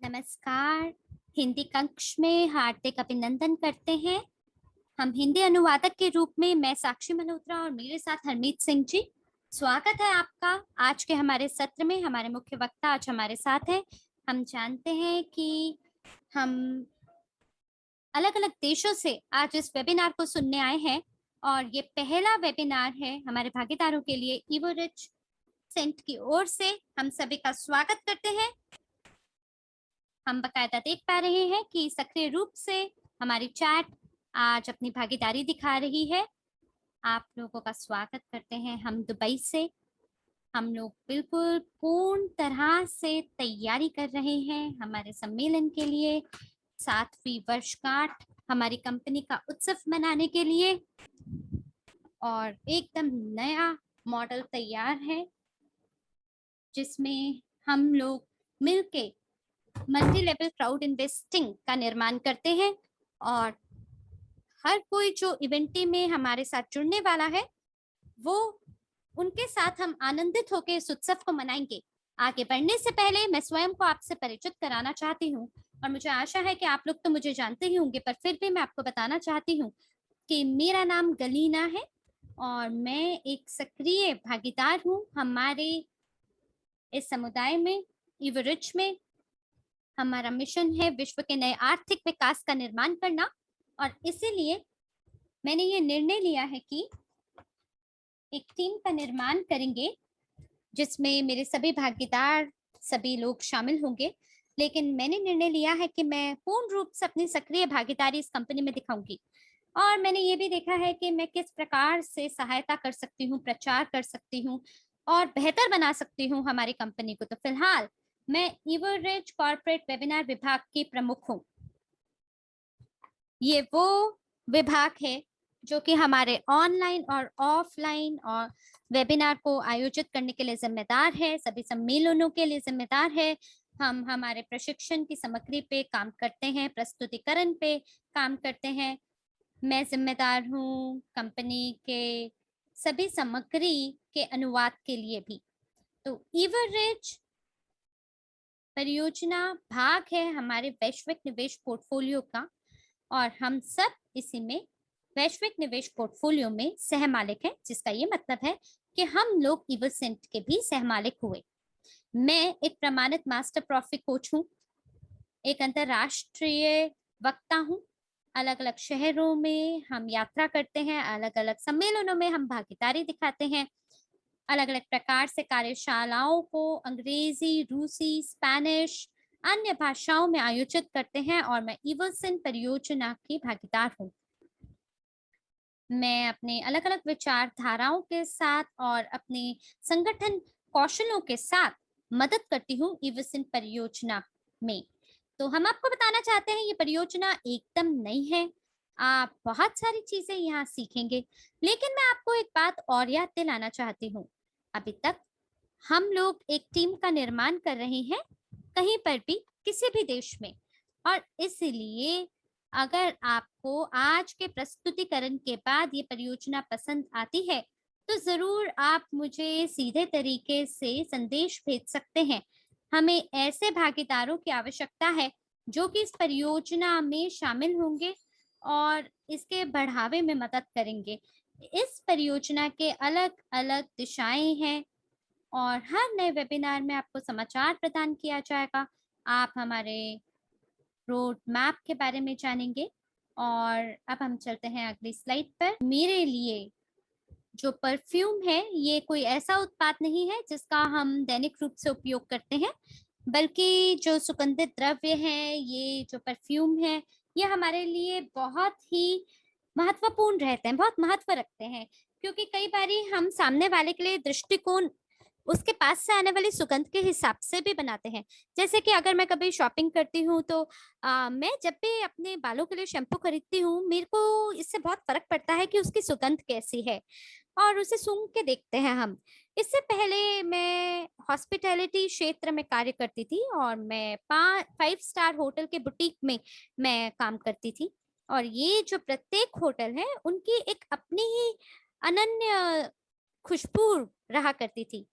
नमस्कार। हिंदी कक्ष में हार्दिक अभिनंदन करते हैं। हम हिंदी अनुवादक के रूप में मैं साक्षी मल्होत्रा और मेरे साथ हरमीत सिंह जी। स्वागत है आपका आज के हमारे सत्र में। हमारे मुख्य वक्ता आज हमारे साथ हैं। हम जानते हैं कि हम अलग-अलग देशों से आज इस वेबिनार को सुनने आए हैं और ये पहला वेबिनार है हमारे भागीदारों के लिए। इवोरिच सेंट की ओर से हम सभी का स्वागत करते हैं। हम बकायदा देख पा रहे हैं कि सक्रिय रूप से हमारी चैट आज अपनी भागीदारी दिखा रही है। आप लोगों का स्वागत करते हैं हम दुबई से। हम लोग बिल्कुल पूर्ण तरह से तैयारी कर रहे हैं हमारे सम्मेलन के लिए, 7वीं वर्षगांठ हमारी कंपनी का उत्सव मनाने के लिए, और एकदम नया मॉडल तैयार है जिसमें हम लोग मिलके मल्टी लेवल क्राउड इन्वेस्टिंग का निर्माण करते हैं। और हर कोई जो इवेंटी में हमारे साथ जुड़ने वाला है वो उनके साथ हम आनंदित होकर इस उत्सव को मनाएंगे। आगे बढ़ने से पहले मैं स्वयं को आपसे परिचित कराना चाहती हूँ और मुझे आशा है कि आप लोग तो मुझे जानते ही होंगे, पर फिर भी मैं आपको बताना चाहती हूँ कि मेरा नाम गलीना है और मैं एक सक्रिय भागीदार हूँ हमारे इस समुदाय में। इवरिच में हमारा मिशन है विश्व के नए आर्थिक विकास का निर्माण करना, और इसीलिए मैंने ये निर्णय लिया है कि एक टीम का निर्माण करेंगे जिसमें मेरे सभी भागीदार, सभी लोग शामिल होंगे। लेकिन मैंने निर्णय लिया है कि मैं पूर्ण रूप से अपनी सक्रिय भागीदारी इस कंपनी में दिखाऊंगी, और मैंने ये भी देखा है कि मैं किस प्रकार से सहायता कर सकती हूँ, प्रचार कर सकती हूँ और बेहतर बना सकती हूँ हमारी कंपनी को। तो फिलहाल मैं इवरिच कॉर्पोरेट वेबिनार विभाग की प्रमुख हूँ। ये वो विभाग है जो कि हमारे ऑनलाइन और ऑफलाइन और वेबिनार को आयोजित करने के लिए जिम्मेदार है, सभी सम्मेलनों के लिए जिम्मेदार है। हम हमारे प्रशिक्षण की सामग्री पे काम करते हैं, प्रस्तुतिकरण पे काम करते हैं। मैं जिम्मेदार हूँ कंपनी के सभी सामग्री के अनुवाद के लिए भी। तो इवरिच परियोजना भाग है हमारे वैश्विक निवेश पोर्टफोलियो का, और हम सब इसी में वैश्विक निवेश पोर्टफोलियो में सहमालिक हैं, जिसका ये मतलब है कि हम लोग इवरसेंट के भी सहमालिक हुए। मैं एक प्रमाणित मास्टर प्रॉफी कोच हूँ, एक अंतरराष्ट्रीय वक्ता हूँ। अलग अलग शहरों में हम यात्रा करते हैं, अलग अलग सम्मेलनों में हम भागीदारी दिखाते हैं, अलग अलग प्रकार से कार्यशालाओं को अंग्रेजी, रूसी, स्पेनिश, अन्य भाषाओं में आयोजित करते हैं, और मैं इवरसेंट परियोजना की भागीदार हूँ। मैं अपने अलग अलग विचारधाराओं के साथ और अपने संगठन कौशलों के साथ मदद करती हूँ इवरसेंट परियोजना में। तो हम आपको बताना चाहते हैं ये परियोजना एकदम नई है, आप बहुत सारी चीजें यहाँ सीखेंगे। लेकिन मैं आपको एक बात और याद दिलाना चाहती हूँ, अभी तक हम लोग एक टीम का निर्माण कर रहे हैं कहीं पर भी, किसी भी देश में, और इसलिए अगर आपको आज के प्रस्तुतिकरण के बाद ये परियोजना पसंद आती है तो जरूर आप मुझे सीधे तरीके से संदेश भेज सकते हैं। हमें ऐसे भागीदारों की आवश्यकता है जो कि इस परियोजना में शामिल होंगे और इसके बढ़ावे में मदद करेंगे। इस परियोजना के अलग अलग दिशाएं हैं और हर नए वेबिनार में आपको समाचार प्रदान किया जाएगा। आप हमारे रोड मैप के बारे में जानेंगे। और अब हम चलते हैं अगली स्लाइड पर। मेरे लिए जो परफ्यूम है ये कोई ऐसा उत्पाद नहीं है जिसका हम दैनिक रूप से उपयोग करते हैं, बल्कि जो सुगंधित द्रव्य है, ये जो परफ्यूम है, ये हमारे लिए बहुत ही महत्वपूर्ण रहते हैं, बहुत महत्व रखते हैं, क्योंकि कई बारी हम सामने वाले के लिए दृष्टिकोण उसके पास से आने वाली सुगंध के हिसाब से भी बनाते हैं। जैसे कि अगर मैं कभी शॉपिंग करती हूँ तो मैं जब भी अपने बालों के लिए शैम्पू खरीदती हूँ, मेरे को इससे बहुत फ़र्क पड़ता है कि उसकी सुगंध कैसी है, और उसे सूँघ के देखते हैं हम। इससे पहले मैं हॉस्पिटैलिटी क्षेत्र में कार्य करती थी और मैं 5 स्टार होटल के बुटीक में मैं काम करती थी, और ये जो प्रत्येक होटल है, उनकी एक अपनी ही अनन्य खुशबू रहा करती थी।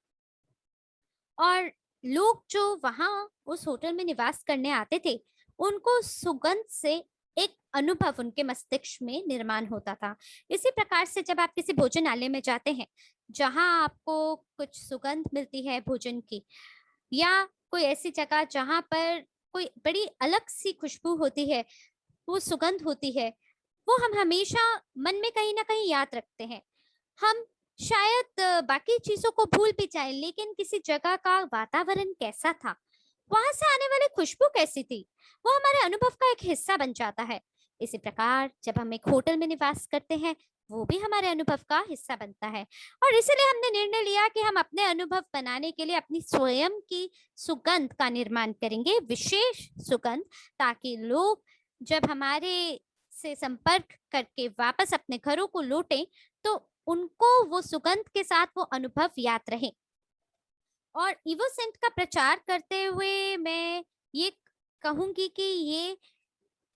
और लोग जो वहां उस होटल में निवास करने आते थे, उनको सुगंध से एक अनुभव उनके मस्तिष्क में निर्माण होता था। इसी प्रकार से जब आप किसी भोजनालय में जाते हैं, जहां आपको कुछ सुगंध मिलती है भोजन की, या कोई ऐसी जगह जहां पर कोई बड़ी अलग सी खुशबू होती है, वो सुगंध होती है, वो हम हमेशा मन में कहीं ना कहीं याद रखते हैं। हम शायद बाकी चीजों को भूल भी जाए, लेकिन किसी जगह का वातावरण कैसा था, वहां से आने वाली खुशबू कैसी थी, वो हमारे अनुभव का एक हिस्सा बन जाता है। इसी प्रकार जब हम एक होटल में निवास करते हैं, वो भी हमारे अनुभव का हिस्सा बनता है। और इसीलिए हमने निर्णय लिया कि हम अपने अनुभव बनाने के लिए अपनी स्वयं की सुगंध का निर्माण करेंगे, विशेष सुगंध, ताकि लोग जब हमारे से संपर्क करके वापस अपने घरों को लौटें, तो उनको वो सुगंध के साथ वो अनुभव याद रहे। और इवोसेंट का प्रचार करते हुए मैं ये कहूंगी कि ये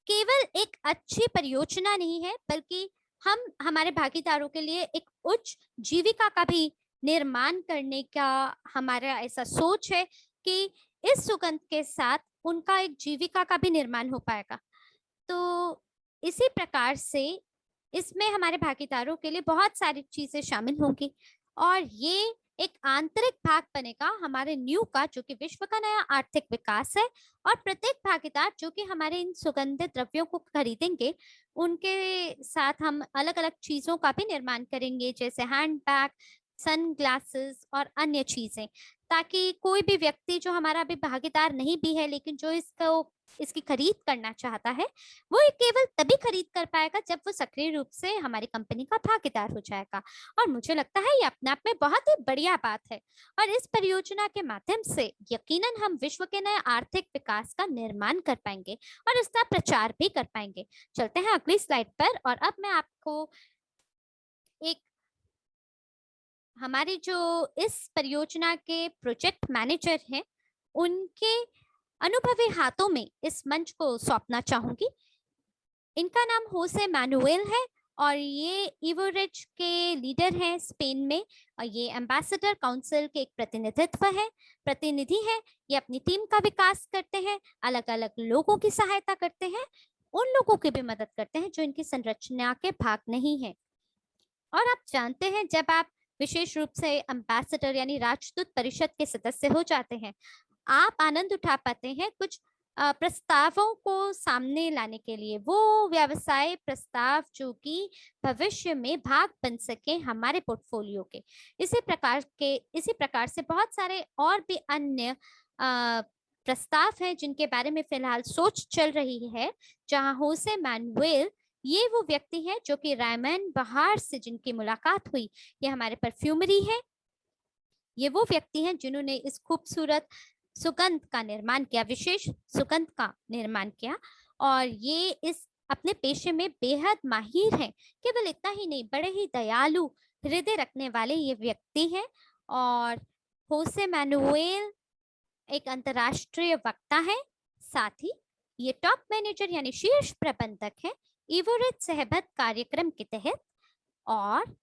केवल एक अच्छी परियोजना नहीं है, बल्कि हम हमारे भागीदारों के लिए एक उच्च जीविका का भी निर्माण करने का हमारा ऐसा सोच है कि इस सुगंध के साथ उनका एक जीविका का भी निर्माण हो पाएगा। तो इसी प्रकार से इसमें हमारे भागीदारों के लिए बहुत सारी चीजें शामिल होंगी, और ये एक आंतरिक भाग बनेगा हमारे न्यू का, जो कि विश्व का नया आर्थिक विकास है। और प्रत्येक भागीदार जो कि हमारे इन सुगंधित द्रव्यों को खरीदेंगे, उनके साथ हम अलग अलग चीजों का भी निर्माण करेंगे, जैसे हैंड बैग, सन ग्लासेस और अन्य चीजें, ताकि कोई भी व्यक्ति जो हमारा अभी भागीदार नहीं भी है, लेकिन जो इसकी खरीद करना चाहता है, वो ये केवल तभी खरीद कर पाएगा जब वो सक्रिय रूप से हमारी कंपनी का भागीदार हो जाएगा। और मुझे लगता है ये अपने आप में बहुत ही बढ़िया बात है। और इस परियोजना के माध्यम से यकीनन हम विश्व के नए आर्थिक विकास का निर्माण कर पाएंगे और इसका प्रचार भी कर पाएंगे। चलते हैं अगली स्लाइड पर, और अब मैं आपको एक हमारी जो इस परियोजना के प्रोजेक्ट मैनेजर हैं, उनके अनुभवी हाथों में इस मंच को सौंपना चाहूंगी। इनका नाम होसे मैनुएल है, और ये इवोरिच के लीडर हैं स्पेन में, और ये एम्बेसडर काउंसिल के एक प्रतिनिधि है। ये अपनी टीम का विकास करते हैं, अलग अलग लोगों की सहायता करते हैं, उन लोगों की भी मदद करते हैं जो इनकी संरचना के भाग नहीं है। और आप जानते हैं, जब आप विशेष रूप से एम्बेसडर यानी राजदूत परिषद के सदस्य हो जाते हैं, आप आनंद उठा पाते हैं कुछ प्रस्तावों को सामने लाने के लिए, वो व्यवसाय प्रस्ताव जो कि भविष्य में भाग बन सके हमारे पोर्टफोलियो के। इसी प्रकार से बहुत सारे और भी अन्य प्रस्ताव हैं जिनके बारे में फिलहाल सोच चल रही है, जहां होसे मैनुएल ये वो व्यक्ति है जो कि रायमन बहार से जिनकी मुलाकात हुई, ये हमारे परफ्यूमरी है। ये वो व्यक्ति हैं जिन्होंने इस खूबसूरत सुगंध का निर्माण किया, विशेष सुगंध का निर्माण किया, और ये इस अपने पेशे में बेहद माहिर हैं। केवल इतना ही नहीं, बड़े ही दयालु हृदय रखने वाले ये व्यक्ति हैं। और होसे मैनुएल एक अंतरराष्ट्रीय वक्ता है, साथ ही ये टॉप मैनेजर यानी शीर्ष प्रबंधक है इवोरिच सहबत कार्यक्रम के तहत, और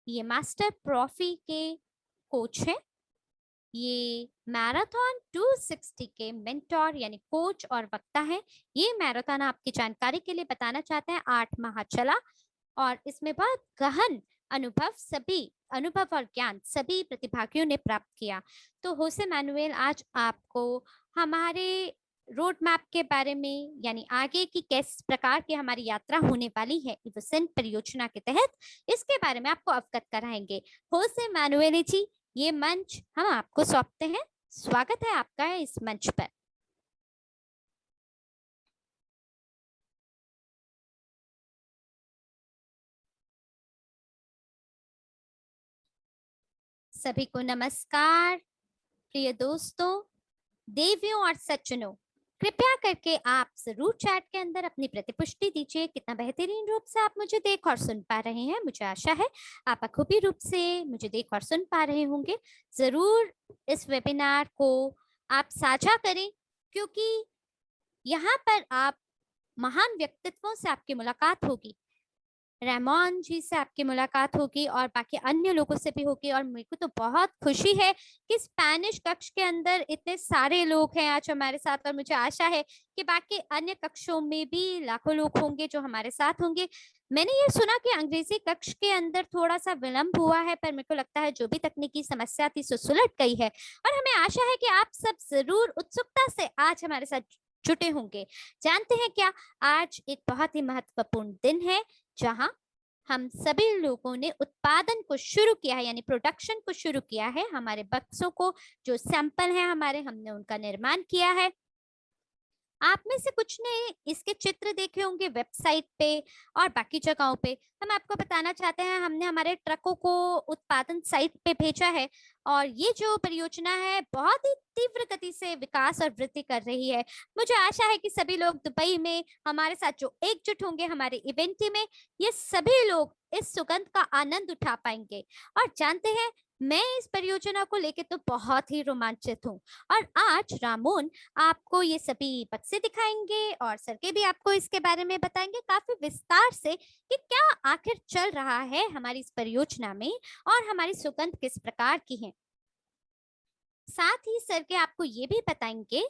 ये मास्टर प्रॉफी के कोच है। ये मैराथन 260 के मेंटोर यानी कोच और वक्ता है। ये मैराथन आपकी जानकारी के लिए बताना चाहते हैं 8 माह चला, और इसमें बहुत गहन अनुभव और ज्ञान सभी प्रतिभागियों ने प्राप्त किया। तो होसे मैनुएल आज आपको हमारे रोड मैप के बारे में, यानी आगे की किस प्रकार की हमारी यात्रा होने वाली है इवोसेंट परियोजना के तहत, इसके बारे में आपको अवगत कराएंगे। होसे मैनुएल जी, ये मंच हम आपको सौंपते हैं। स्वागत है आपका इस मंच पर। सभी को नमस्कार। प्रिय दोस्तों, देवियों और सज्जनों, कृपया करके आप जरूर चैट के अंदर अपनी प्रतिपुष्टि दीजिए कितना बेहतरीन रूप से आप मुझे देख और सुन पा रहे हैं। मुझे आशा है आप बखूबी रूप से मुझे देख और सुन पा रहे होंगे। जरूर इस वेबिनार को आप साझा करें, क्योंकि यहाँ पर आप महान व्यक्तित्वों से आपकी मुलाकात होगी। रेमोन जी से आपकी मुलाकात होगी और बाकी अन्य लोगों से भी होगी, और मेरे को तो बहुत खुशी है कि स्पेनिश कक्ष के अंदर इतने सारे लोग हैं आज हमारे साथ, और मुझे आशा है कि बाकी अन्य कक्षों में भी लाखों लोग होंगे जो हमारे साथ होंगे। मैंने ये सुना कि अंग्रेजी कक्ष के अंदर थोड़ा-सा विलंब हुआ है, पर मेरे को लगता है जो भी तकनीकी समस्या थी सो सुलझ गई है, और हमें आशा है कि आप सब ज़रूर उत्सुकता से आज हमारे साथ जुटे होंगे। जानते हैं क्या? आज एक बहुत ही महत्वपूर्ण दिन है, जहाँ हम सभी लोगों ने उत्पादन को शुरू किया है, यानी प्रोडक्शन को शुरू किया है। हमारे बक्सों को, जो सैंपल हैं हमारे, हमने उनका निर्माण किया है। आप में से कुछ ने इसके चित्र देखे होंगे वेबसाइट पे और बाकी जगहों पे। हम आपको बताना चाहते हैं, हमने हमारे ट्रकों को उत्पादन साइट पे भेजा है, और ये जो परियोजना है बहुत ही तीव्र गति से विकास और वृद्धि कर रही है। मुझे आशा है कि सभी लोग दुबई में हमारे साथ जो एकजुट होंगे हमारे इवेंट में, ये सभी लोग इस सुगंध का आनंद उठा पाएंगे। और जानते हैं, मैं इस परियोजना को लेके तो बहुत ही रोमांचित हूँ, और आज रामोन आपको ये सभी बक्से दिखाएंगे और सरके भी आपको इसके बारे में बताएंगे काफी विस्तार से कि क्या आखिर चल रहा है हमारी इस परियोजना में, और हमारी सुगंध किस प्रकार की है। साथ ही सरके आपको ये भी बताएंगे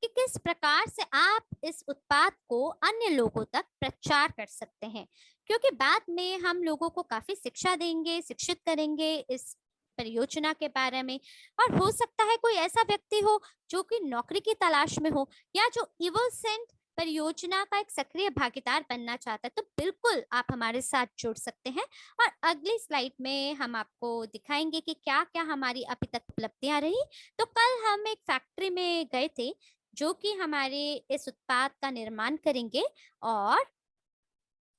कि किस प्रकार से आप इस उत्पाद को अन्य लोगों तक प्रचार कर सकते हैं, क्योंकि बाद में हम लोगों को काफी शिक्षा देंगे, शिक्षित करेंगे इस परियोजना के बारे में। और हो सकता है कोई ऐसा व्यक्ति हो जो कि नौकरी की तलाश में हो, या जो इवोसेंट परियोजना का एक सक्रिय भागीदार बनना चाहता है, तो बिल्कुल आप हमारे साथ जुड़ सकते हैं। और अगली स्लाइड में हम आपको दिखाएंगे कि क्या क्या हमारी अभी तक उपलब्धियां रही। तो कल हम एक फैक्ट्री में गए थे जो कि हमारे इस उत्पाद का निर्माण करेंगे, और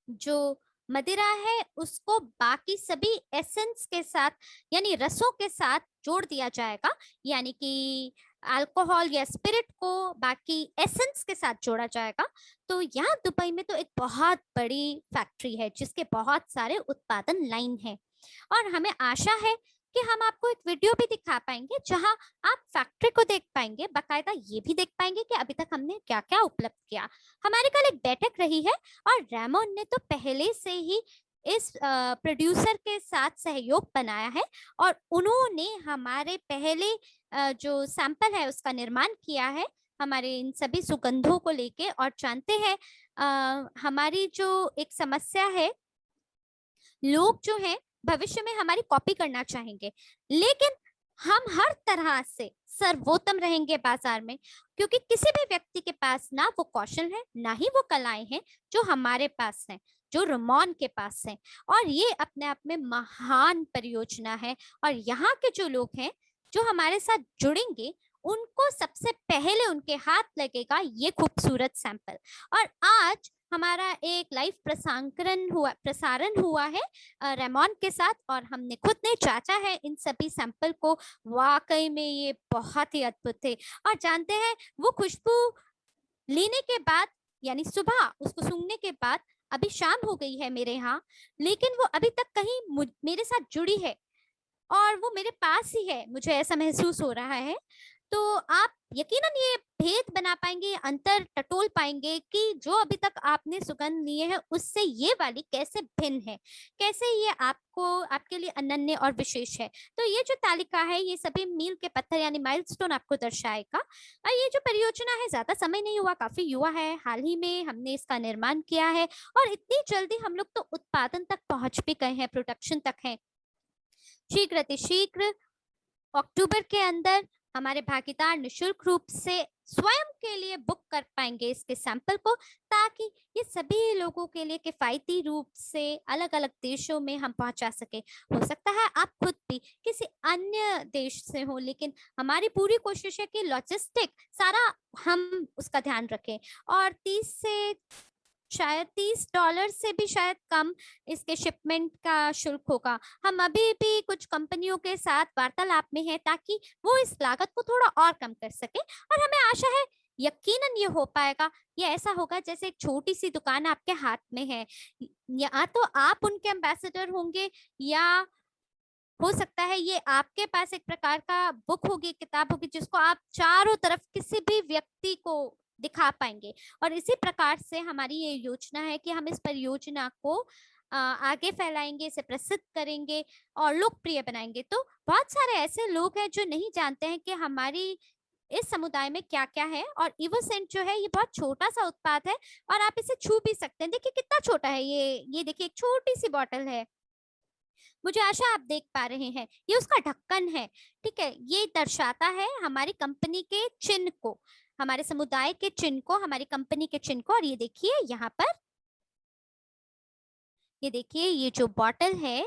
जो मदिरा है उसको बाकी सभी एसेंस के साथ, यानी रसों के साथ जोड़ दिया जाएगा, यानी कि अल्कोहल या स्पिरिट को बाकी एसेंस के साथ जोड़ा जाएगा। तो यहाँ दुबई में तो एक बहुत बड़ी फैक्ट्री है जिसके बहुत सारे उत्पादन लाइन है, और हमें आशा है कि हम आपको एक वीडियो भी दिखा पाएंगे जहां आप फैक्ट्री को देख पाएंगे, बाकायदा ये भी देख पाएंगे कि अभी तक हमने क्या क्या उपलब्ध किया। हमारे कल एक बैठक रही है, और रेमोन ने तो पहले से ही इस प्रोड्यूसर के साथ सहयोग बनाया है, और उन्होंने हमारे पहले जो सैंपल है उसका निर्माण किया है हमारे इन सभी सुगंधों को लेके। और जानते हैं, हमारी जो एक समस्या है, लोग जो हैं भविष्य में हमारी कॉपी करना चाहेंगे, लेकिन हम हर तरह से सर्वोत्तम रहेंगे बाजार में, क्योंकि किसी भी व्यक्ति के पास ना वो कौशल है ना ही वो कलाएं हैं जो हमारे पास हैं, जो रोमन के पास हैं। और ये अपने आप में महान परियोजना है, और यहाँ के जो लोग हैं जो हमारे साथ जुड़ेंगे, उनको सबसे पहले उनके हाथ लगेगा ये खूबसूरत सैंपल। और आज हमारा एक लाइव प्रसारण हुआ है रेमोन के साथ, और हमने खुद ने जांचा है इन सभी सैंपल को। वाकई में ये बहुत ही अद्भुत थे। और जानते हैं, वो खुशबू लेने के बाद, यानी सुबह उसको सूंघने के बाद, अभी शाम हो गई है मेरे यहाँ, लेकिन वो अभी तक कहीं मेरे साथ जुड़ी है, और वो मेरे पास ही है, मुझे ऐसा महसूस हो रहा है। तो आप यकीनन ये भेद बना पाएंगे, अंतर टटोल पाएंगे कि जो अभी तक आपने सुगंध लिए है उससे ये वाली कैसे भिन्न है, कैसे ये आपको, आपके लिए अनन्य और विशेष है। तो ये जो तालिका है ये सभी मील के पत्थर यानी माइलस्टोन आपको दर्शाएगा। और ये जो परियोजना है ज्यादा समय नहीं हुआ, काफी युवा है, हाल ही में हमने इसका निर्माण किया है, और इतनी जल्दी हम लोग तो उत्पादन तक पहुंच भी गए हैं, प्रोडक्शन तक है। शीघ्र अतिशीघ्र अक्टूबर के अंदर हमारे भागीदार निशुल्क रूप से स्वयं के लिए बुक कर पाएंगे इसके सैंपल को, ताकि ये सभी लोगों के लिए किफायती रूप से अलग अलग देशों में हम पहुंचा सके। हो सकता है आप खुद भी किसी अन्य देश से हो, लेकिन हमारी पूरी कोशिश है कि लॉजिस्टिक सारा हम उसका ध्यान रखें। और 30 से शायद $30 से भी शायद कम इसके शिपमेंट का शुल्क होगा। हम अभी भी कुछ कंपनियों के साथ वार्तालाप में हैं ताकि वो इस लागत को थोड़ा और कम कर सके, और हमें आशा है यकीनन ये हो पाएगा। ये ऐसा होगा जैसे एक छोटी सी दुकान आपके हाथ में है, या तो आप उनके एम्बेसडर होंगे, या हो सकता है ये आपके पास एक प्रकार का बुक होगी, किताब होगी, जिसको आप चारों तरफ किसी भी व्यक्ति को दिखा पाएंगे। और इसी प्रकार से हमारी ये योजना है कि हम इस परियोजना को आगे फैलाएंगे, इसे प्रसिद्ध करेंगे और लोकप्रिय बनाएंगे। तो बहुत सारे ऐसे लोग हैं जो नहीं जानते हैं कि हमारी इस समुदाय में क्या क्या है। और इवोसेंट जो है ये बहुत छोटा सा उत्पाद है और आप इसे छू भी सकते हैं। देखिए कितना छोटा है ये देखिए एक छोटी सी बॉटल है, मुझे आशा आप देख पा रहे हैं। ये उसका ढक्कन है, ठीक है। ये दर्शाता है हमारी कंपनी के चिन्ह को, हमारे समुदाय के चिन्ह को, हमारी कंपनी के चिन्ह को। और ये देखिए यहाँ पर, ये देखिए ये जो बॉटल है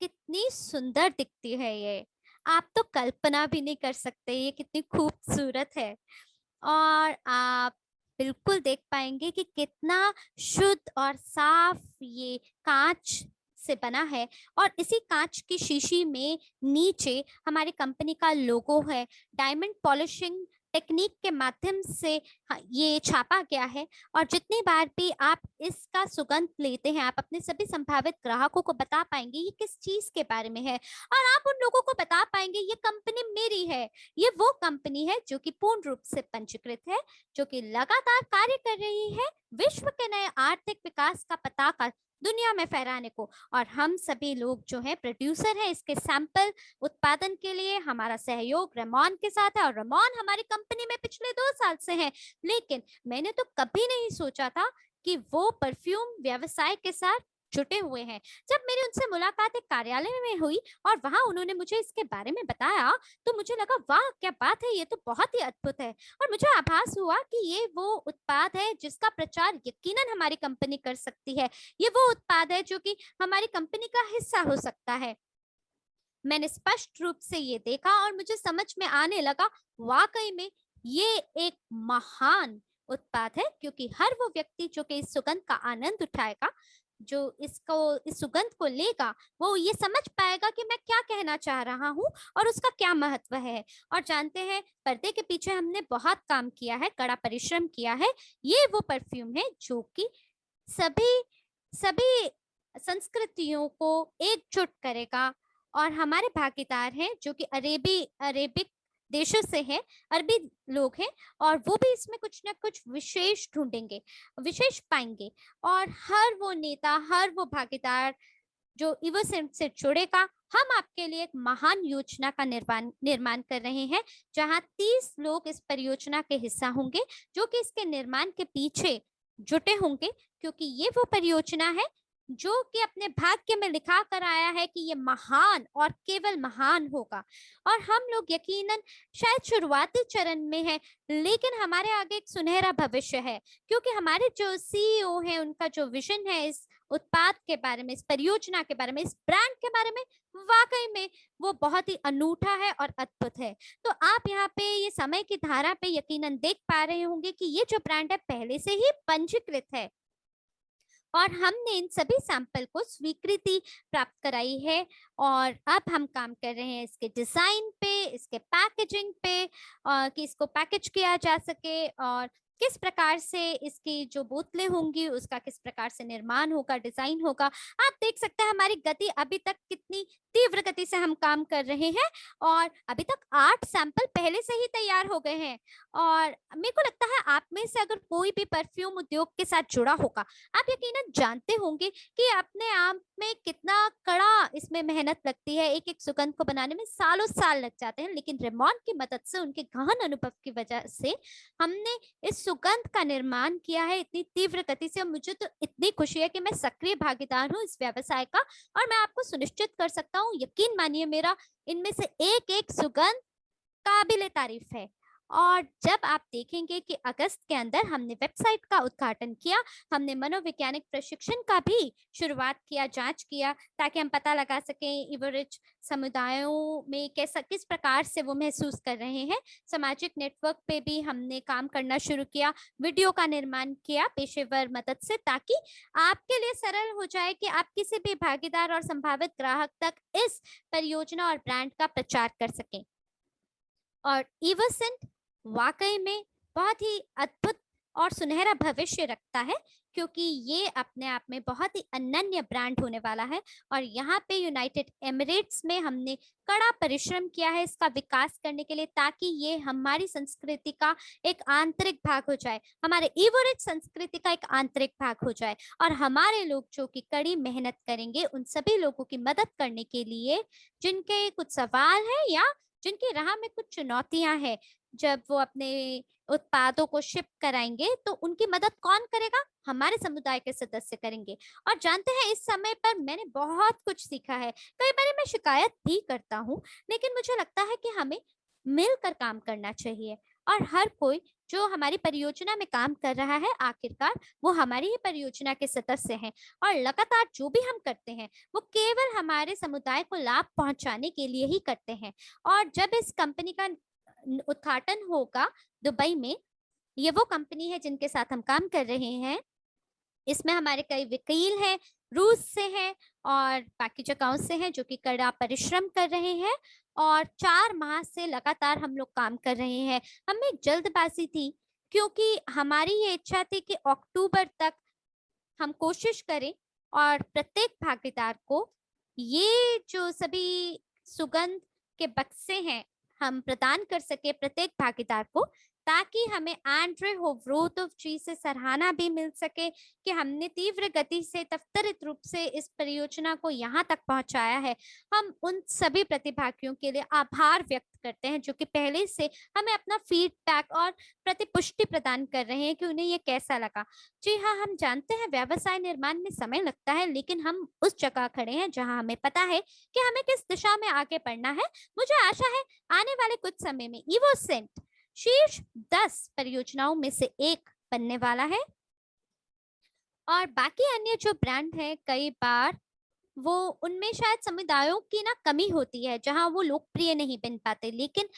कितनी सुंदर दिखती है। ये आप तो कल्पना भी नहीं कर सकते ये कितनी खूबसूरत है। और आप बिल्कुल देख पाएंगे कि कितना शुद्ध और साफ ये कांच से बना है। और इसी कांच की शीशी में नीचे हमारी कंपनी का लोगो है। डायमंड पॉलिशिंग टेक्निक के माध्यम से ये छापा गया है। और जितनी बार भी आप इसका सुगंध लेते हैं, आप अपने सभी संभावित ग्राहकों को बता पाएंगे ये किस चीज के बारे में है। और आप उन लोगों को बता पाएंगे ये कंपनी मेरी है। ये वो कंपनी है जो कि पूर्ण रूप से पंजीकृत है, जो कि लगातार कार्य कर रही है विश्व के नए आर्थिक विकास का पताका दुनिया में फहराने को। और हम सभी लोग जो है प्रोड्यूसर है इसके सैंपल उत्पादन के लिए। हमारा सहयोग रेमॉन के साथ है और रेमॉन हमारी कंपनी में पिछले 2 साल से है। लेकिन मैंने तो कभी नहीं सोचा था कि वो परफ्यूम व्यवसाय के साथ जुटे हुए हैं। जब मेरी उनसे मुलाकात एक कार्यालय में हुई और वहां उन्होंने मुझे इसके बारे में बताया तो मुझे लगा वाह क्या बात है, ये तो बहुत ही अद्भुत है। और मुझे आभास हुआ कि ये वो उत्पाद है जिसका प्रचार यकीनन हमारी कंपनी कर सकती है। ये वो उत्पाद है जो कि हमारी कंपनी का हिस्सा हो सकता है। मैंने स्पष्ट रूप से ये देखा और मुझे समझ में आने लगा वाकई में ये एक महान उत्पाद है। क्योंकि हर वो व्यक्ति जो कि इस सुगंध का आनंद उठाएगा, जो इसको इस सुगंध को लेगा, वो ये समझ पाएगा कि मैं क्या कहना चाह रहा हूँ और उसका क्या महत्व है। और जानते हैं पर्दे के पीछे हमने बहुत काम किया है, कड़ा परिश्रम किया है। ये वो परफ्यूम है जो कि सभी सभी संस्कृतियों को एकजुट करेगा। और हमारे भागीदार हैं जो कि अरेबिक देशों से हैं, अरबी लोग हैं। और वो भी इसमें कुछ ना कुछ विशेष ढूंढेंगे, विशेष पाएंगे। और हर वो नेता, हर वो भागीदार जो इवोसेंट से जुड़ेगा, हम आपके लिए एक महान योजना का निर्माण कर रहे हैं जहां 30 लोग इस परियोजना के हिस्सा होंगे जो कि इसके निर्माण के पीछे जुटे होंगे। क्योंकि ये वो परियोजना है जो कि अपने भाग्य में लिखा कर आया है कि ये महान और केवल महान होगा। और हम लोग यकीनन शायद शुरुआती चरण में है, लेकिन हमारे आगे एक सुनहरा भविष्य है। क्योंकि हमारे जो सीईओ हैं उनका जो विजन है इस उत्पाद के बारे में, इस परियोजना के बारे में, इस ब्रांड के बारे में, वाकई में वो बहुत ही अनूठा है और अद्भुत है। तो आप यहाँ पे ये समय की धारा पे यकीनन देख पा रहे होंगे कि ये जो ब्रांड है पहले से ही पंजीकृत है। और हमने इन सभी सैंपल को स्वीकृति प्राप्त कराई है। और अब हम काम कर रहे हैं इसके डिजाइन पे, इसके पैकेजिंग पे, कि इसको पैकेज किया जा सके और किस प्रकार से इसकी जो बोतलें होंगी उसका किस प्रकार से निर्माण होगा, डिजाइन होगा। आप देख सकते हैं हमारी गति अभी तक कितनी तीव्र गति से हम काम कर रहे हैं। और अभी तक 8 सैंपल पहले से ही तैयार हो गए हैं। और मेरे को लगता है आप में से अगर कोई भी परफ्यूम उद्योग के साथ जुड़ा होगा, आप यकीनन जानते होंगे कि अपने आप में कितना कड़ा इसमें मेहनत लगती है। एक एक सुगंध को बनाने में सालों साल लग जाते हैं। लेकिन रेमॉन की मदद से, उनके गहन अनुभव की वजह से हमने इस सुगंध का निर्माण किया है इतनी तीव्र गति से। मुझे तो इतनी खुशी है कि मैं सक्रिय भागीदार हूँ इस व्यवसाय का। और मैं आपको सुनिश्चित कर सकता हूँ, यकीन मानिए मेरा, इनमें से एक एक सुगंध काबिले तारीफ है। और जब आप देखेंगे कि अगस्त के अंदर हमने वेबसाइट का उद्घाटन किया, हमने मनोवैज्ञानिक प्रशिक्षण का भी शुरुआत किया, जांच किया, ताकि हम पता लगा सकें इवोरिच समुदायों में कैसा, किस प्रकार से वो महसूस कर रहे हैं। सामाजिक नेटवर्क पे भी हमने काम करना शुरू किया, वीडियो का निर्माण किया पेशेवर मदद से, ताकि आपके लिए सरल हो जाए कि आप किसी भी भागीदार और संभावित ग्राहक तक इस परियोजना और ब्रांड का प्रचार कर सकें। और इवोसेंट वाकई में बहुत ही अद्भुत और सुनहरा भविष्य रखता है, क्योंकि ये अपने आप में बहुत ही अनन्य ब्रांड होने वाला है। और यहाँ पे यूनाइटेड एमिरेट्स में हमने कड़ा परिश्रम किया है इसका विकास करने के लिए, ताकि ये हमारी संस्कृति का एक आंतरिक भाग हो जाए, हमारे एवरेज संस्कृति का एक आंतरिक भाग हो जाए। और हमारे लोग जो कि कड़ी मेहनत करेंगे उन सभी लोगों की मदद करने के लिए जिनके कुछ सवाल है या जिनकी राह में कुछ चुनौतियां हैं, जब वो अपने उत्पादों को शिप कराएंगे तो उनकी मदद कौन करेगा? हमारे समुदाय के सदस्य करेंगे। और जानते हैं, इस समय पर मैंने बहुत कुछ सीखा है। कई बार मैं शिकायत भी करता हूँ, लेकिन मुझे लगता है कि हमें मिलकर काम करना चाहिए। और हर कोई जो हमारी परियोजना में काम कर रहा है, आखिरकार वो हमारी ही परियोजना के सदस्य हैं। और लगातार जो भी हम करते हैं वो केवल हमारे समुदाय को लाभ पहुंचाने के लिए ही करते हैं। और जब इस कंपनी का उद्घाटन होगा दुबई में, ये वो कंपनी है जिनके साथ हम काम कर रहे हैं। इसमें हमारे कई वकील हैं, रूस से हैं और बाकी जगहों से हैं, जो कि कड़ा परिश्रम कर रहे हैं। और 4 माह से लगातार हम लोग काम कर रहे हैं। हमें जल्दबाजी थी, क्योंकि हमारी ये इच्छा थी कि अक्टूबर तक हम कोशिश करें और प्रत्येक भागीदार को ये जो सभी सुगंध के बक्से हैं हम प्रदान कर सके प्रत्येक भागीदार को, ताकि हमें एंड्रे होवरोतोव जी से सराहना भी मिल सके कि हमने तीव्र गति से त्वरित रूप से इस परियोजना को यहाँ तक पहुँचाया है। हम उन सभी प्रतिभागियों के लिए आभार व्यक्त करते हैं जो कि पहले से हमें अपना फीडबैक और प्रतिपुष्टि प्रदान कर रहे हैं कि उन्हें ये कैसा लगा। जी हाँ, हम जानते हैं व्यवसाय निर्माण में समय लगता है, लेकिन हम उस जगह खड़े हैं जहाँ हमें पता है कि हमें किस दिशा में आगे बढ़ना है। मुझे आशा है आने वाले कुछ समय में इवोसेंट शीर्ष 10 परियोजनाओं में से एक बनने वाला है। और बाकी अन्य जो ब्रांड है, कई बार वो उनमें शायद समुदायों की ना कमी होती है जहां वो लोकप्रिय नहीं बन पाते। लेकिन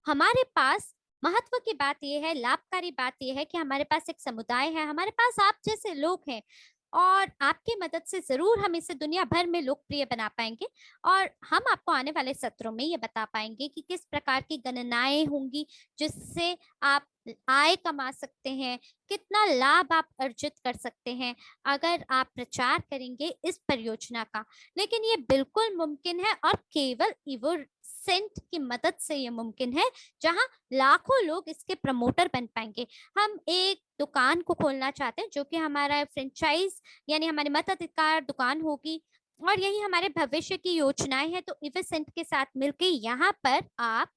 हमारे पास महत्व की बात यह है, लाभकारी बात यह है कि हमारे पास एक समुदाय है, हमारे पास आप जैसे लोग हैं। और आपकी मदद से जरूर हम इसे दुनिया भर में लोकप्रिय बना पाएंगे। और हम आपको आने वाले सत्रों में ये बता पाएंगे कि किस प्रकार की गणनाएं होंगी जिससे आप आय कमा सकते हैं, कितना लाभ आप अर्जित कर सकते हैं अगर आप प्रचार करेंगे इस परियोजना का। लेकिन ये बिल्कुल मुमकिन है और केवल इवोसेंट की मदद से ये मुमकिन है, जहां लाखों लोग इसके प्रमोटर बन पाएंगे। हम एक दुकान को खोलना चाहते हैं जो कि हमारा फ्रेंचाइज यानी हमारी मताधिकार दुकान होगी, और यही हमारे भविष्य की योजनाएं हैं। तो इवोसेंट के साथ मिलकर यहाँ पर आप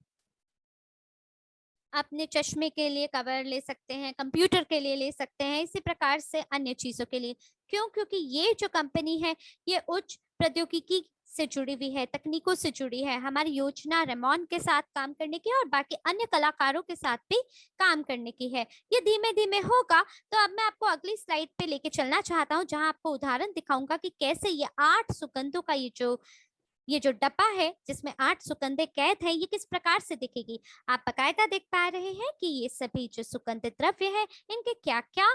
अपने चश्मे के लिए कवर ले सकते हैं, कंप्यूटर के लिए ले सकते हैं, इसी प्रकार से अन्य चीजों के लिए। क्यों? क्योंकि ये जो कंपनी है ये उच्च प्रौद्योगिकी से जुड़ी हुई है, तकनीकों से जुड़ी है। हमारी योजना रेमॉन के साथ काम करने की है और बाकी अन्य कलाकारों के साथ भी काम करने की है। ये धीमे धीमे होगा। तो अब मैं आपको अगली स्लाइड पे लेके चलना चाहता हूँ, जहां आपको उदाहरण दिखाऊंगा कि कैसे ये 8 सुगंधों का ये जो डब्बा है जिसमें 8 सुगंधे कैद है, ये किस प्रकार से दिखेगी। आप बकायदा देख पा रहे हैं कि ये सभी जो सुगंधित द्रव्य है इनके क्या क्या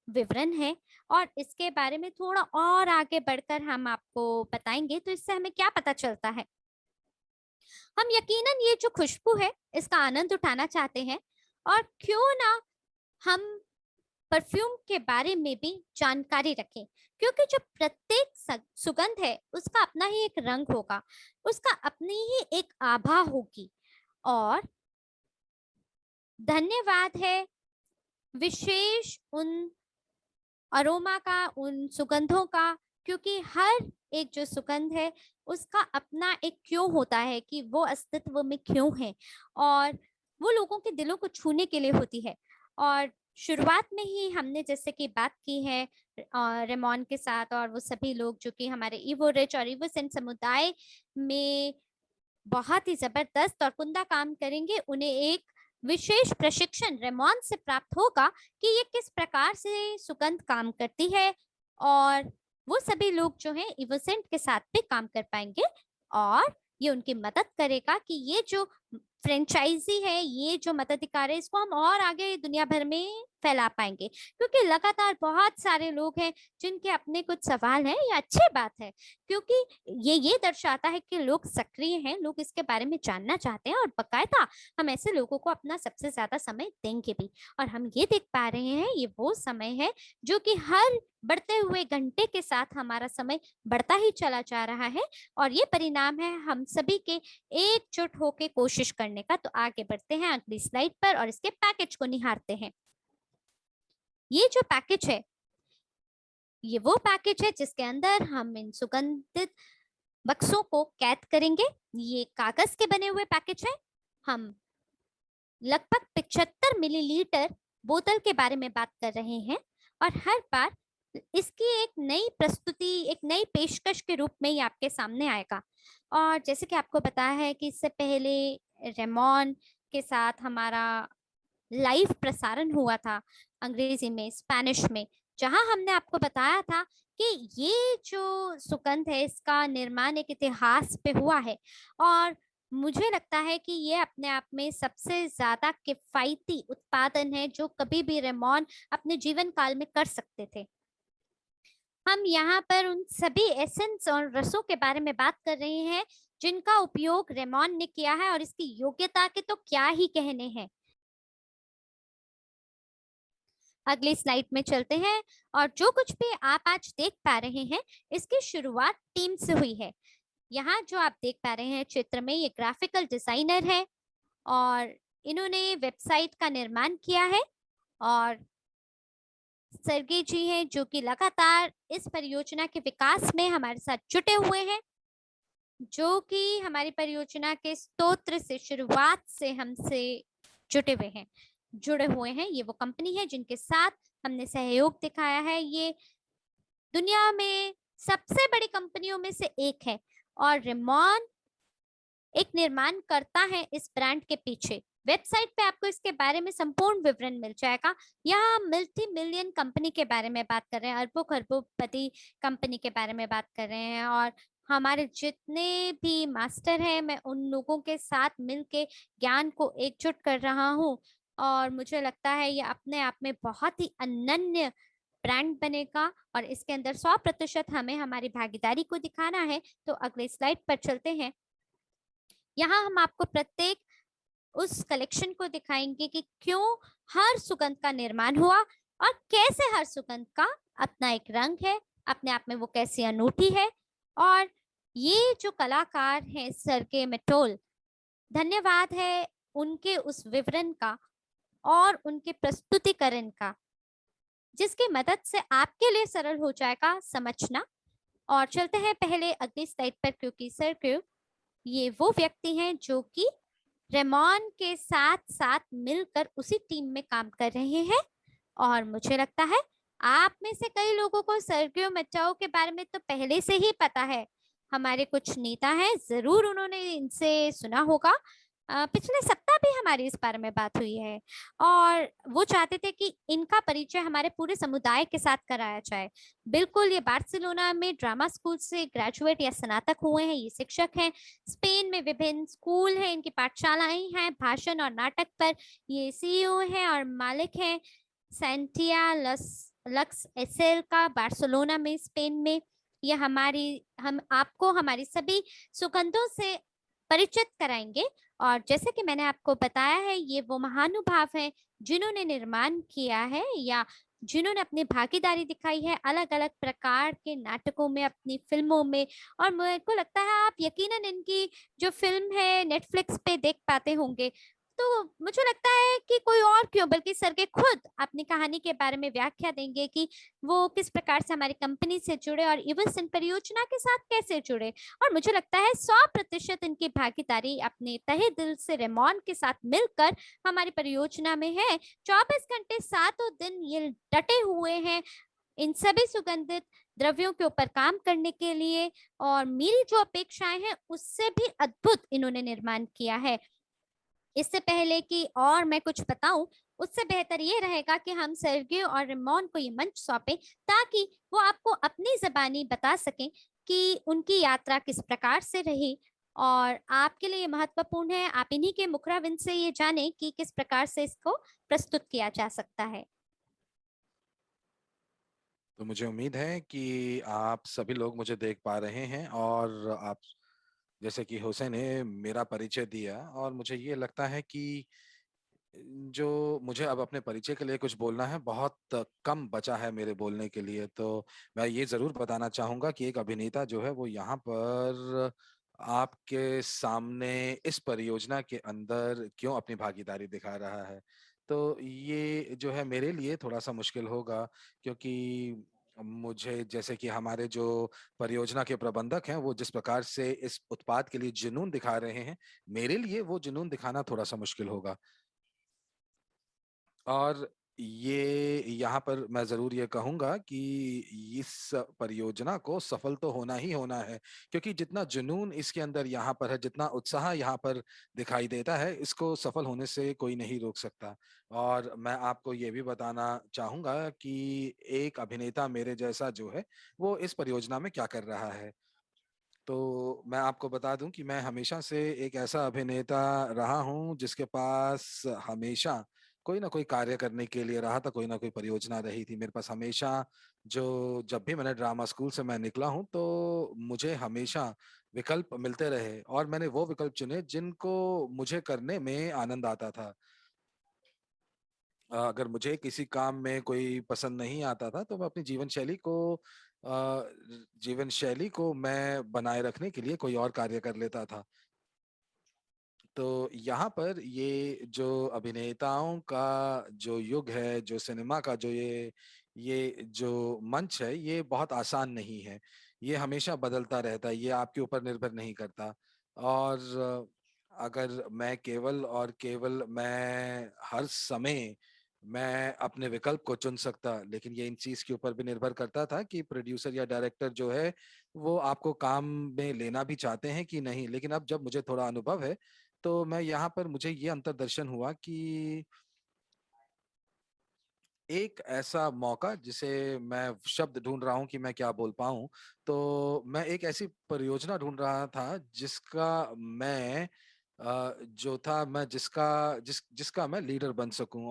विवरण है। और इसके बारे में थोड़ा और आगे बढ़कर हम आपको बताएंगे, तो इससे हमें क्या पता चलता है। हम यकीनन ये जो खुशबू है इसका आनंद उठाना चाहते हैं, और क्यों ना हम परफ्यूम के बारे में भी जानकारी रखें, क्योंकि जो प्रत्येक सुगंध है उसका अपना ही एक रंग होगा, उसका अपनी ही एक आभा होगी। और धन्यवाद है विशेष उन अरोमा का, उन सुगंधों का, क्योंकि हर एक जो सुगंध है उसका अपना एक क्यों होता है कि वो अस्तित्व में क्यों है, और वो लोगों के दिलों को छूने के लिए होती है। और शुरुआत में ही हमने जैसे कि बात की है रेमॉन के साथ, और वो सभी लोग जो कि हमारे इवो रिच और इवोसेंट समुदाय में बहुत ही जबरदस्त और कुंदा काम करेंगे, उन्हें एक विशेष प्रशिक्षण रेमॉन से प्राप्त होगा कि ये किस प्रकार से सुगंध काम करती है। और वो सभी लोग जो हैं इवोसेंट के साथ भी काम कर पाएंगे, और ये उनकी मदद करेगा कि ये जो फ्रेंचाइजी है, ये जो मताधिकार है, इसको हम और आगे दुनिया भर में फैला पाएंगे, क्योंकि लगातार बहुत सारे लोग हैं जिनके अपने कुछ सवाल हैं। ये अच्छी बात है, क्योंकि ये दर्शाता है कि लोग सक्रिय हैं, लोग इसके बारे में जानना चाहते हैं, और बकायदा हम ऐसे लोगों को अपना सबसे ज्यादा समय देंगे भी। और हम ये देख पा रहे हैं, ये वो समय है जो कि हर बढ़ते हुए घंटे के साथ हमारा समय बढ़ता ही चला जा रहा है, और ये परिणाम है हम सभी के एकजुट होके कोशिश करने का। तो आगे बढ़ते हैं अगली स्लाइड पर और इसके पैकेज को निहारते हैं। ये जो पैकेज है, ये वो पैकेज है जिसके अंदर हम इन सुगंधित बक्सों को कैद करेंगे। ये कागज के बने हुए पैकेज है। हम लगभग 75 मिलीलीटर बोतल के बारे में बात कर रहे हैं, और हर बार इसकी एक नई प्रस्तुति, एक नई पेशकश के रूप में ही आपके सामने आएगा। और जैसे कि आपको पता है कि इससे पहले रेमॉन के साथ हमारा लाइव प्रसारण हुआ था अंग्रेजी में, स्पेनिश में, जहां हमने आपको बताया था कि ये जो सुगंध है इसका निर्माण एक इतिहास पे हुआ है, और मुझे लगता है कि ये अपने आप में सबसे ज्यादा किफायती उत्पादन है जो कभी भी रेमॉन अपने जीवन काल में कर सकते थे। हम यहाँ पर उन सभी एसेंस और रसों के बारे में बात कर रहे हैं जिनका उपयोग रेमॉन ने किया है, और इसकी योग्यता के तो क्या ही कहने हैं। अगली स्लाइड में चलते हैं, और जो कुछ भी आप आज देख पा रहे हैं इसकी शुरुआत टीम से हुई है। यहाँ जो आप देख पा रहे हैं चित्र में, ये ग्राफिकल डिजाइनर है और इन्होंने वेबसाइट का निर्माण किया है, और सर्गे जी हैं जो कि लगातार इस परियोजना के विकास में हमारे साथ जुटे हुए हैं, जो कि हमारी परियोजना के स्तोत्र से, शुरुआत से हमसे जुड़े हुए हैं। ये वो कंपनी है जिनके साथ हमने सहयोग दिखाया है। ये दुनिया में सबसे बड़ी कंपनियों में से एक है, और रेमॉन एक निर्माण करता है इस ब्रांड के पीछे। वेबसाइट पे आपको इसके बारे में संपूर्ण विवरण मिल जाएगा। यहाँ हम मल्टी मिलियन कंपनी के बारे में बात कर रहे हैं, अरबों खरबों कंपनी के बारे में बात कर रहे हैं, और हमारे जितने भी मास्टर हैं, मैं उन लोगों के साथ मिलके ज्ञान को एकजुट कर रहा हूँ, और मुझे लगता है ये अपने आप में बहुत ही अनन्य ब्रांड बनेगा, और इसके अंदर 100% हमें हमारी भागीदारी को दिखाना है। तो अगले स्लाइड पर चलते हैं। यहाँ हम आपको प्रत्येक उस कलेक्शन को दिखाएंगे कि क्यों हर सुगंध का निर्माण हुआ, और कैसे हर सुगंध का अपना एक रंग है, अपने आप में वो कैसी अनूठी है। और ये जो कलाकार हैं सर्गे मेटोल, धन्यवाद है उनके उस विवरण का और उनके प्रस्तुतिकरण का, जिसकी मदद से आपके लिए सरल हो जाएगा समझना। और चलते हैं पहले अगली स्लाइड पर, क्योंकि सर्गे ये वो व्यक्ति हैं जो कि रेमॉन के साथ साथ मिलकर उसी टीम में काम कर रहे हैं। और मुझे लगता है आप में से कई लोगों को सर्गियो मेटाओ के बारे में तो पहले से ही पता है। हमारे कुछ नेता हैं, जरूर उन्होंने इनसे सुना होगा। पिछले सप्ताह भी हमारी इस बारे में बात हुई है, और वो चाहते थे कि इनका परिचय हमारे पूरे समुदाय के साथ कराया जाए। बिल्कुल, ये बार्सिलोना में ड्रामा स्कूल से ग्रेजुएट या स्नातक हुए हैं। ये शिक्षक हैं। स्पेन में विभिन्न स्कूल हैं, इनकी पाठशालाएं हैं भाषण और नाटक पर। ये सीईओ हैं और मालिक हैं सेंटिया लक्स एसएल का, बार्सिलोना में, स्पेन में। ये हम आपको हमारी सभी सुगंधों से परिचित कराएंगे। और जैसे कि मैंने आपको बताया है, ये वो महानुभाव हैं जिन्होंने निर्माण किया है या जिन्होंने अपनी भागीदारी दिखाई है अलग अलग प्रकार के नाटकों में, अपनी फिल्मों में। और मेरे को लगता है आप यकीनन इनकी जो फिल्म है नेटफ्लिक्स पे देख पाते होंगे। तो मुझे लगता है कि कोई और क्यों, बल्कि सर्गे खुद अपनी कहानी के बारे में व्याख्या देंगे कि वो किस प्रकार से हमारी कंपनी से जुड़े और इवसन परियोजना के साथ कैसे जुड़े। और मुझे लगता है 100% इनकी भागीदारी अपने तहे दिल से रेमॉन के साथ मिलकर हमारी परियोजना में है। 24 घंटे 7 दिन ये डटे हुए हैं इन सभी सुगंधित द्रव्यों के ऊपर काम करने के लिए, और मेरी जो अपेक्षाएं हैं उससे भी अद्भुत इन्होंने निर्माण किया है। इससे पहले कि और मैं कुछ बताऊं, उससे बेहतर ये रहेगा कि हम सर्गियो और रेमॉन को ये मंच सौंपे, ताकि वो आपको अपनी जबानी बता सकें कि उनकी यात्रा किस प्रकार से रही, और आपके लिए ये महत्वपूर्ण है आप इन्हीं के मुखराविंद से ये जाने कि किस प्रकार से इसको प्रस्तुत किया जा सकता है। तो मुझे उम्मीद है कि आप सभी लोग मुझे देख पा रहे हैं, और आप जैसे कि हुसैन ने मेरा परिचय दिया, और मुझे ये लगता है कि जो मुझे अब अपने परिचय के लिए कुछ बोलना है, बहुत कम बचा है मेरे बोलने के लिए। तो मैं ये जरूर बताना चाहूंगा कि एक अभिनेता जो है वो यहाँ पर आपके सामने इस परियोजना के अंदर क्यों अपनी भागीदारी दिखा रहा है। तो ये जो है मेरे लिए थोड़ा सा मुश्किल होगा, क्योंकि मुझे, जैसे कि हमारे जो परियोजना के प्रबंधक हैं, वो जिस प्रकार से इस उत्पाद के लिए जुनून दिखा रहे हैं, मेरे लिए वो जुनून दिखाना थोड़ा सा मुश्किल होगा। और ये यहाँ पर मैं जरूर ये कहूंगा कि इस परियोजना को सफल तो होना ही होना है, क्योंकि जितना जुनून इसके अंदर यहाँ पर है, जितना उत्साह यहाँ पर दिखाई देता है, इसको सफल होने से कोई नहीं रोक सकता। और मैं आपको ये भी बताना चाहूंगा कि एक अभिनेता मेरे जैसा जो है वो इस परियोजना में क्या कर रहा है। तो मैं आपको बता दूं कि मैं हमेशा से एक ऐसा अभिनेता रहा हूं जिसके पास हमेशा कोई ना कोई कार्य करने के लिए रहा था, कोई ना कोई परियोजना रही थी मेरे पास हमेशा। जो जब भी मैंने ड्रामा स्कूल से मैं निकला हूं, तो मुझे हमेशा विकल्प मिलते रहे, और मैंने वो विकल्प चुने जिनको मुझे करने में आनंद आता था। अगर मुझे किसी काम में कोई पसंद नहीं आता था, तो मैं अपनी जीवन शैली को मैं बनाए रखने के लिए कोई और कार्य कर लेता था। तो यहाँ पर ये जो अभिनेताओं का जो युग है, जो सिनेमा का जो ये जो मंच है, ये बहुत आसान नहीं है। ये हमेशा बदलता रहता है, ये आपके ऊपर निर्भर नहीं करता। और अगर मैं केवल और केवल मैं हर समय मैं अपने विकल्प को चुन सकता, लेकिन ये इन चीज के ऊपर भी निर्भर करता था कि प्रोड्यूसर या डायरेक्टर जो है वो आपको काम में लेना भी चाहते हैं कि नहीं। लेकिन अब जब मुझे थोड़ा अनुभव है, तो मैं यहाँ पर मुझे ये अंतर्दर्शन हुआ कि एक ऐसा मौका, जिसे मैं शब्द ढूंढ रहा हूँ कि मैं क्या बोल पाऊं, तो मैं एक ऐसी परियोजना ढूंढ रहा था जिसका मैं जो था मैं जिसका मैं लीडर बन सकूं।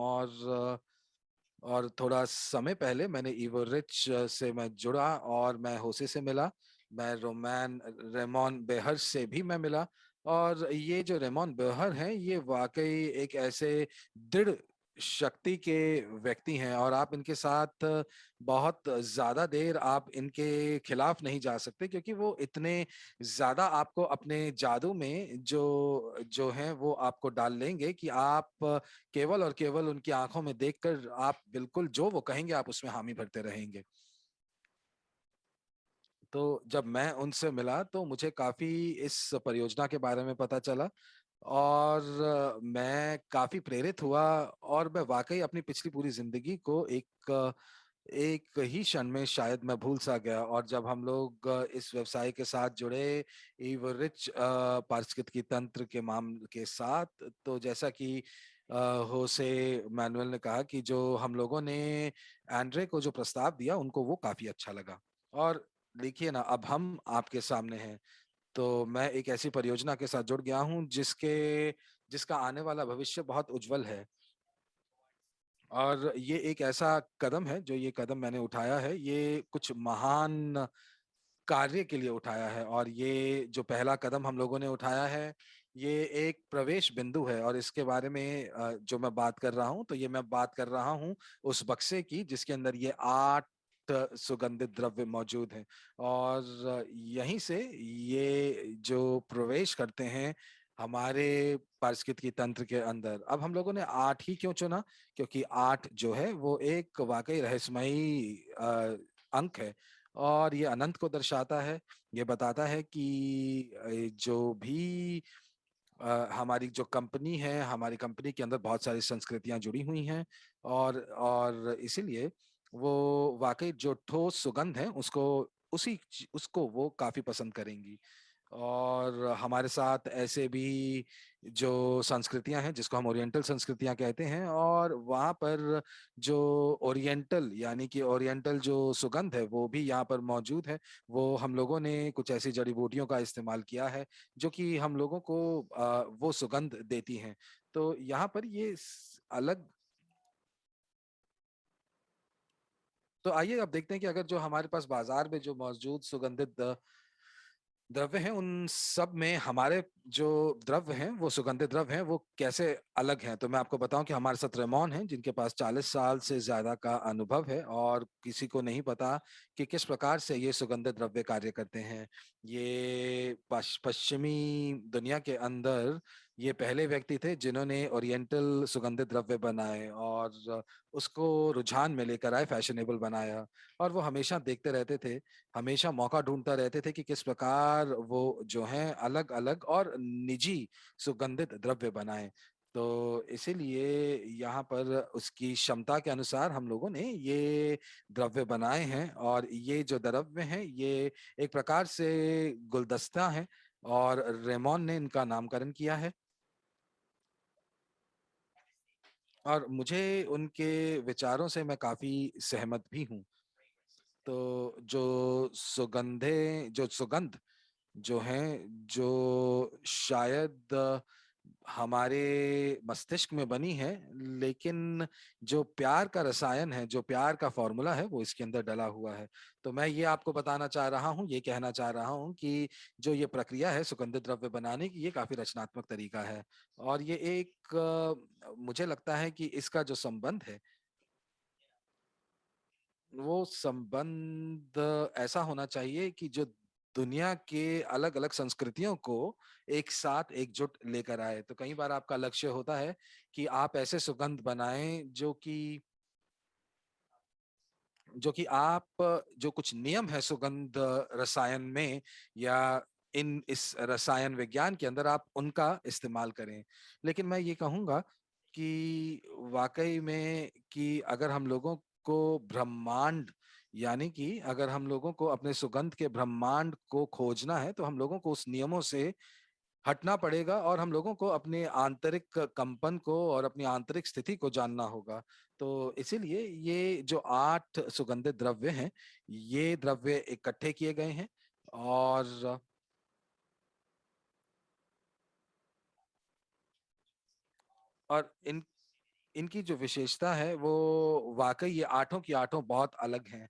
और थोड़ा समय पहले मैंने इवो रिच से मैं जुड़ा, और मैं होसे से मिला। मैं रोमैन रेमोन बेहर से भी मैं मिला। और ये जो रेमोन बेहर हैं, ये वाकई एक ऐसे दृढ़ शक्ति के व्यक्ति हैं, और आप इनके साथ बहुत ज्यादा देर आप इनके खिलाफ नहीं जा सकते, क्योंकि वो इतने ज्यादा आपको अपने जादू में जो जो हैं वो आपको डाल लेंगे कि आप केवल और केवल उनकी आंखों में देखकर आप बिल्कुल जो वो कहेंगे आप उसमें हामी भरते रहेंगे। तो जब मैं उनसे मिला, तो मुझे काफी इस परियोजना के बारे में पता चला, और मैं काफी प्रेरित हुआ। और मैं वाकई अपनी पिछली पूरी जिंदगी को एक ही क्षण में शायद मैं भूल सा गया। और जब हम लोग इस व्यवसाय के साथ जुड़े, ईव रिच पारिस्थितिकी तंत्र के मामले के साथ, तो जैसा कि होसे मैनुअल ने कहा कि जो हम लोगों ने एंड्रे को जो प्रस्ताव दिया, उनको वो काफी अच्छा लगा। और देखिए ना, अब हम आपके सामने हैं। तो मैं एक ऐसी परियोजना के साथ जुड़ गया हूं जिसका आने वाला भविष्य बहुत उज्जवल है। और ये एक ऐसा कदम है, जो ये कदम मैंने उठाया है, ये कुछ महान कार्य के लिए उठाया है। और ये जो पहला कदम हम लोगों ने उठाया है, ये एक प्रवेश बिंदु है। और इसके बारे में जो मैं बात कर रहा हूँ, तो ये मैं बात कर रहा हूँ उस बक्से की जिसके अंदर ये 8 सुगंधित द्रव्य मौजूद हैं। और यहीं से ये जो प्रवेश करते हैं हमारे पारिस्थितिकी तंत्र के अंदर। अब हम लोगों ने 8 ही क्यों चुना? क्योंकि 8 जो है वो एक वाकई रहस्यमयी अंक है, और ये अनंत को दर्शाता है। ये बताता है कि जो भी हमारी जो कंपनी है, हमारी कंपनी के अंदर बहुत सारी संस्कृतियां जुड़ी हुई हैं। और इसीलिए वो वाकई जो ठोस सुगंध है उसको वो काफी पसंद करेंगी। और हमारे साथ ऐसे भी जो संस्कृतियां हैं जिसको हम ओरिएंटल संस्कृतियां कहते हैं, और वहाँ पर जो ओरिएंटल यानी कि ओरिएंटल जो सुगंध है वो भी यहाँ पर मौजूद है। वो हम लोगों ने कुछ ऐसी जड़ी बूटियों का इस्तेमाल किया है जो कि हम लोगों को वो सुगंध देती हैं। तो यहाँ पर ये अलग। तो आइए अब देखते हैं कि अगर जो हमारे पास बाजार में जो मौजूद सुगंधित द्रव्य हैं उन सब में हमारे जो द्रव्य हैं वो सुगंधित द्रव्य हैं वो कैसे अलग हैं। तो मैं आपको बताऊं कि हमारे साथ रेमॉन हैं जिनके पास 40 साल से ज्यादा का अनुभव है, और किसी को नहीं पता कि किस प्रकार से ये सुगंधित द्रव्य कार्य करते हैं। ये पश्चिमी दुनिया के अंदर ये पहले व्यक्ति थे जिन्होंने ओरिएंटल सुगंधित द्रव्य बनाए और उसको रुझान में लेकर आए, फैशनेबल बनाया। और वो हमेशा देखते रहते थे, हमेशा मौका ढूंढता रहते थे कि किस प्रकार वो जो हैं अलग अलग और निजी सुगंधित द्रव्य बनाएं। तो इसीलिए यहाँ पर उसकी क्षमता के अनुसार हम लोगों ने ये द्रव्य बनाए हैं, और ये जो द्रव्य हैं ये एक प्रकार से गुलदस्ता है, और रेमोन ने इनका नामकरण किया है। और मुझे उनके विचारों से मैं काफी सहमत भी हूँ। तो जो सुगंध जो हैं, जो शायद हमारे मस्तिष्क में बनी है, लेकिन जो प्यार का रसायन है, जो प्यार का फॉर्मूला है वो इसके अंदर डला हुआ है। तो मैं ये आपको बताना चाह रहा हूँ, ये कहना चाह रहा हूँ कि जो ये प्रक्रिया है सुगंधित द्रव्य बनाने की, ये काफी रचनात्मक तरीका है। और ये एक मुझे लगता है कि इसका जो संबंध है वो संबंध ऐसा होना चाहिए कि जो दुनिया के अलग अलग संस्कृतियों को एक साथ एकजुट लेकर आए। तो कई बार आपका लक्ष्य होता है कि आप ऐसे सुगंध बनाएं जो कि आप जो कुछ नियम है सुगंध रसायन में या इन इस रसायन विज्ञान के अंदर आप उनका इस्तेमाल करें। लेकिन मैं ये कहूंगा कि वाकई में कि अगर हम लोगों को ब्रह्मांड यानी कि अगर हम लोगों को अपने सुगंध के ब्रह्मांड को खोजना है तो हम लोगों को उस नियमों से हटना पड़ेगा, और हम लोगों को अपने आंतरिक कंपन को और अपनी आंतरिक स्थिति को जानना होगा। तो इसीलिए ये जो 8 सुगंधित द्रव्य हैं, ये द्रव्य इकट्ठे किए गए हैं। और और इनकी जो विशेषता है वो वाकई ये आठों की आठों बहुत अलग हैं।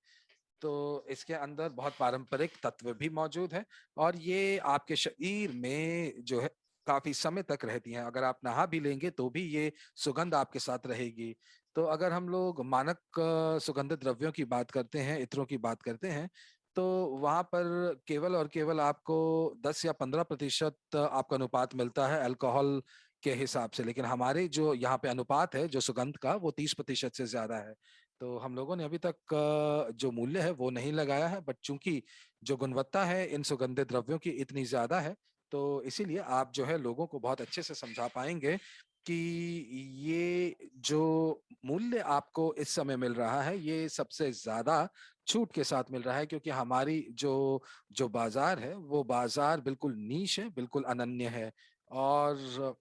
तो इसके अंदर बहुत पारंपरिक तत्व भी मौजूद है, और ये आपके शरीर में जो है काफी समय तक रहती हैं। अगर आप नहा भी लेंगे तो भी ये सुगंध आपके साथ रहेगी। तो अगर हम लोग मानक सुगंधित द्रव्यों की बात करते हैं, इत्रों की बात करते हैं, तो वहां पर केवल और केवल आपको 10 या 15% आपका अनुपात मिलता है अल्कोहल के हिसाब से। लेकिन हमारे जो यहाँ पे अनुपात है जो सुगंध का वो 30% से ज्यादा है। तो हम लोगों ने अभी तक जो मूल्य है वो नहीं लगाया है, बट चूंकि जो गुणवत्ता है इन सुगंधित द्रव्यों की इतनी ज्यादा है, तो इसीलिए आप जो है लोगों को बहुत अच्छे से समझा पाएंगे कि ये जो मूल्य आपको इस समय मिल रहा है ये सबसे ज्यादा छूट के साथ मिल रहा है, क्योंकि हमारी जो जो बाजार है वो बाजार बिल्कुल नीश है, बिल्कुल अनन्य है। और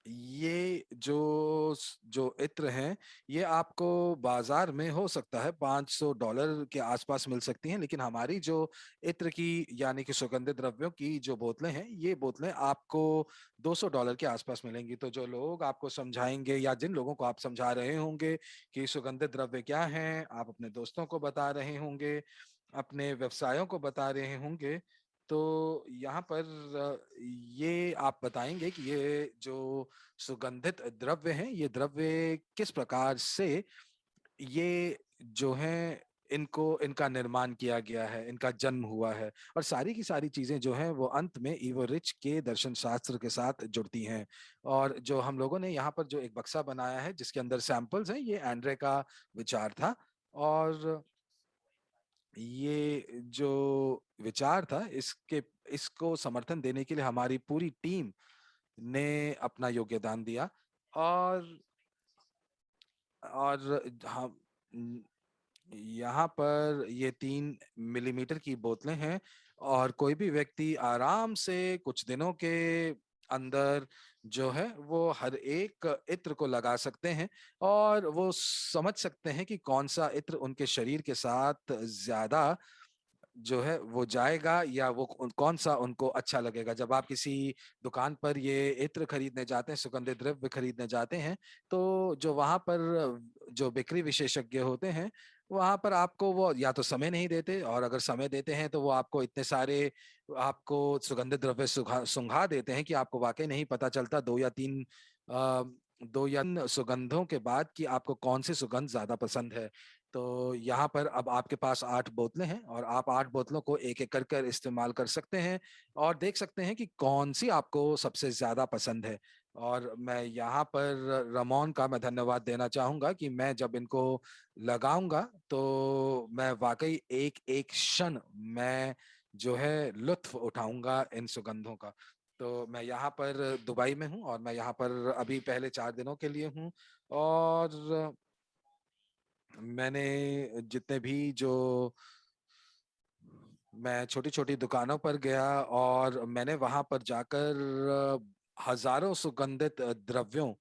ये जो इत्र हैं ये आपको बाजार में हो सकता है $500 के आसपास मिल सकती हैं, लेकिन हमारी जो इत्र की यानी कि सुगंधित द्रव्यों की जो बोतलें हैं ये बोतलें आपको $200 के आसपास मिलेंगी। तो जो लोग आपको समझाएंगे या जिन लोगों को आप समझा रहे होंगे कि सुगंधित द्रव्य क्या हैं, आप अपने दोस्तों को बता रहे होंगे, अपने व्यवसायों को बता रहे होंगे, तो यहाँ पर ये आप बताएंगे कि ये जो सुगंधित द्रव्य हैं ये द्रव्य किस प्रकार से ये जो है इनको इनका निर्माण किया गया है, इनका जन्म हुआ है। और सारी की सारी चीजें जो हैं वो अंत में ईवो रिच के दर्शन शास्त्र के साथ जुड़ती हैं। और जो हम लोगों ने यहाँ पर जो एक बक्सा बनाया है जिसके अंदर सैंपल्स हैं, ये एंड्रे का विचार था। और ये जो विचार था इसको समर्थन देने के लिए हमारी पूरी टीम ने अपना योगदान दिया। और और हम यहाँ पर ये 3 मिलीमीटर की बोतलें हैं और कोई भी व्यक्ति आराम से कुछ दिनों के अंदर जो है वो हर एक इत्र को लगा सकते हैं और वो समझ सकते हैं कि कौन सा इत्र उनके शरीर के साथ ज्यादा जो है वो जाएगा या वो कौन सा उनको अच्छा लगेगा। जब आप किसी दुकान पर ये इत्र खरीदने जाते हैं, सुगंधित द्रव्य खरीदने जाते हैं, तो जो वहां पर जो बिक्री विशेषज्ञ होते हैं, वहां पर आपको वो या तो समय नहीं देते, और अगर समय देते हैं तो वो आपको इतने सारे आपको सुगंधित द्रव्य सुंघा देते हैं कि आपको वाकई नहीं पता चलता अ, 2 या 3 सुगंधों के बाद कि आपको कौन सी सुगंध ज्यादा पसंद है। तो यहाँ पर अब आपके पास 8 बोतलें हैं और आप 8 बोतलों को एक एक कर इस्तेमाल कर सकते हैं और देख सकते हैं कि कौन सी आपको सबसे ज्यादा पसंद है। और मैं यहाँ पर रमोन का मैं धन्यवाद देना चाहूंगा कि मैं जब इनको लगाऊंगा तो मैं वाकई एक एक क्षण मैं जो है लुत्फ उठाऊंगा इन सुगंधों का। तो मैं यहाँ पर दुबई में हूँ और मैं यहाँ पर अभी पहले 4 दिनों के लिए हूँ। और मैंने जितने भी जो मैं छोटी छोटी दुकानों पर गया और मैंने वहां पर जाकर हजारों सुगंधित द्रव्यों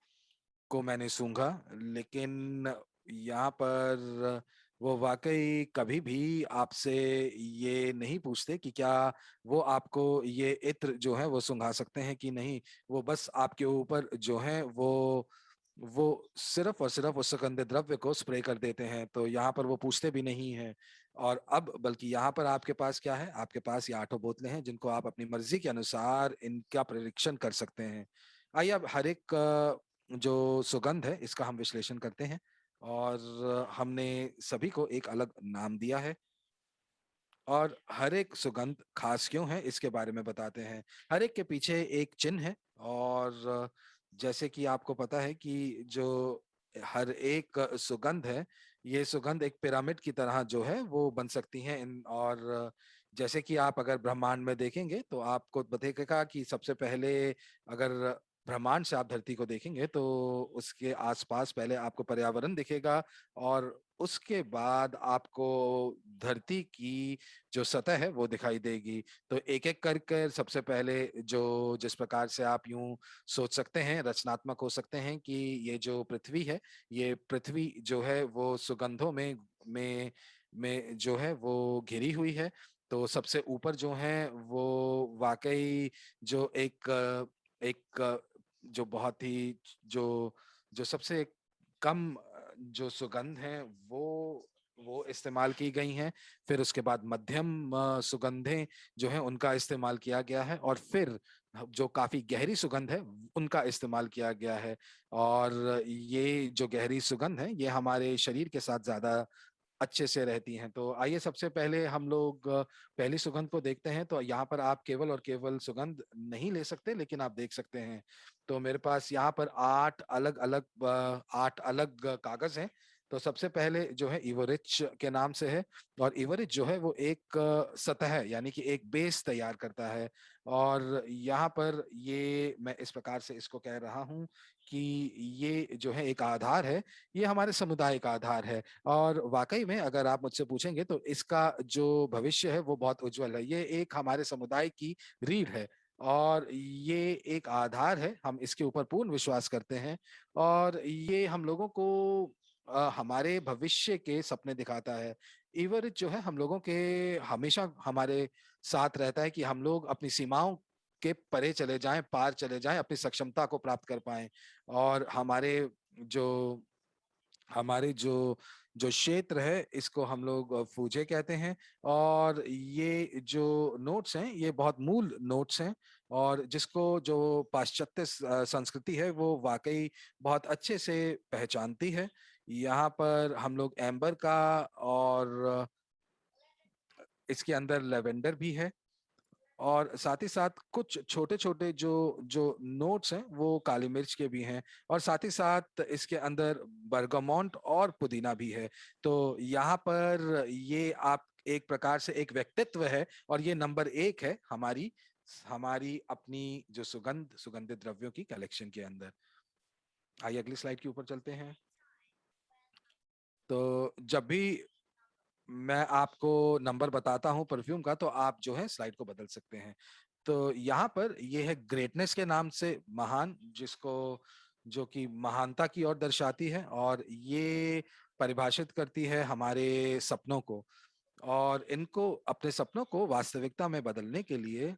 को मैंने सूंघा, लेकिन यहाँ पर वो वाकई कभी भी आपसे ये नहीं पूछते कि क्या वो आपको ये इत्र जो है वो सूंघा सकते हैं कि नहीं। वो बस आपके ऊपर जो है वो सिर्फ और सिर्फ उस सुगंधित द्रव्य को स्प्रे कर देते हैं, तो यहाँ पर वो पूछते भी नहीं हैं। और अब बल्कि यहाँ पर आपके पास क्या है, आपके पास ये 8 बोतलें हैं जिनको आप अपनी मर्जी के अनुसार इनका परीक्षण कर सकते हैं। आइए अब हर एक जो सुगंध है इसका हम विश्लेषण करते हैं। और हमने सभी को एक अलग नाम दिया है और हर एक सुगंध खास क्यों है इसके बारे में बताते हैं। हर एक के पीछे एक चिन्ह है। और जैसे कि आपको पता है कि जो हर एक सुगंध है, ये सुगंध एक पिरामिड की तरह जो है वो बन सकती हैं इन। और जैसे कि आप अगर ब्रह्मांड में देखेंगे तो आपको दिखेगा कि सबसे पहले अगर ब्रह्मांड से आप धरती को देखेंगे तो उसके आसपास पहले आपको पर्यावरण दिखेगा और उसके बाद आपको धरती की जो सतह है वो दिखाई देगी। तो एक एक करके सबसे पहले जो जिस प्रकार से आप यूं सोच सकते हैं, रचनात्मक हो सकते हैं कि ये जो पृथ्वी है, ये पृथ्वी जो है वो सुगंधों में जो है वो घिरी हुई है। तो सबसे ऊपर जो है वो वाकई जो एक जो बहुत ही जो जो सबसे कम जो सुगंध है वो इस्तेमाल की गई हैं। फिर उसके बाद मध्यम सुगंधें जो हैं उनका इस्तेमाल किया गया है और फिर जो काफी गहरी सुगंध है उनका इस्तेमाल किया गया है। और ये जो गहरी सुगंध है ये हमारे शरीर के साथ ज्यादा अच्छे से रहती हैं। तो आइए सबसे पहले हम लोग पहली सुगंध को देखते हैं। तो यहाँ पर आप केवल और केवल सुगंध नहीं ले सकते, लेकिन आप देख सकते हैं। तो मेरे पास यहाँ पर 8 अलग कागज हैं। तो सबसे पहले जो है इवोरिच के नाम से है। और इवोरिच जो है वो एक सतह है, यानी कि एक बेस तैयार करता है। और यहाँ पर ये मैं इस प्रकार से इसको कह रहा हूँ कि ये जो है एक आधार है, ये हमारे समुदाय का आधार है। और वाकई में अगर आप मुझसे पूछेंगे तो इसका जो भविष्य है वो बहुत उज्जवल है। ये एक हमारे समुदाय की रीढ़ है और ये एक आधार है, हम इसके ऊपर पूर्ण विश्वास करते हैं। और ये हम लोगों को हमारे भविष्य के सपने दिखाता है। इवरिच जो है हम लोगों के हमेशा हमारे साथ रहता है कि हम लोग अपनी सीमाओं के परे चले जाएं, पार चले जाएं, अपनी सक्षमता को प्राप्त कर पाएं। और जो हमारे जो क्षेत्र है इसको हम लोग फूजे कहते हैं। और ये जो नोट्स हैं ये बहुत मूल नोट्स हैं और जिसको जो पाश्चात्य संस्कृति है वो वाकई बहुत अच्छे से पहचानती है। यहाँ पर हम लोग एम्बर का और इसके अंदर लेवेंडर भी है और साथ ही साथ कुछ छोटे छोटे जो जो नोट्स हैं वो काली मिर्च के भी हैं और साथ ही साथ इसके अंदर बर्गामोंट और पुदीना भी है। तो यहाँ पर ये आप एक प्रकार से एक व्यक्तित्व है और ये नंबर 1 है हमारी हमारी अपनी जो सुगंधित द्रव्यों की कलेक्शन के अंदर। आइए अगली स्लाइड के ऊपर चलते हैं। तो जब भी मैं आपको नंबर बताता हूँ परफ्यूम का, तो आप जो है स्लाइड को बदल सकते हैं। तो यहाँ पर ये है ग्रेटनेस के नाम से महान, जिसको जो कि महानता की ओर दर्शाती है, और ये परिभाषित करती है हमारे सपनों को, और इनको अपने सपनों को वास्तविकता में बदलने के लिए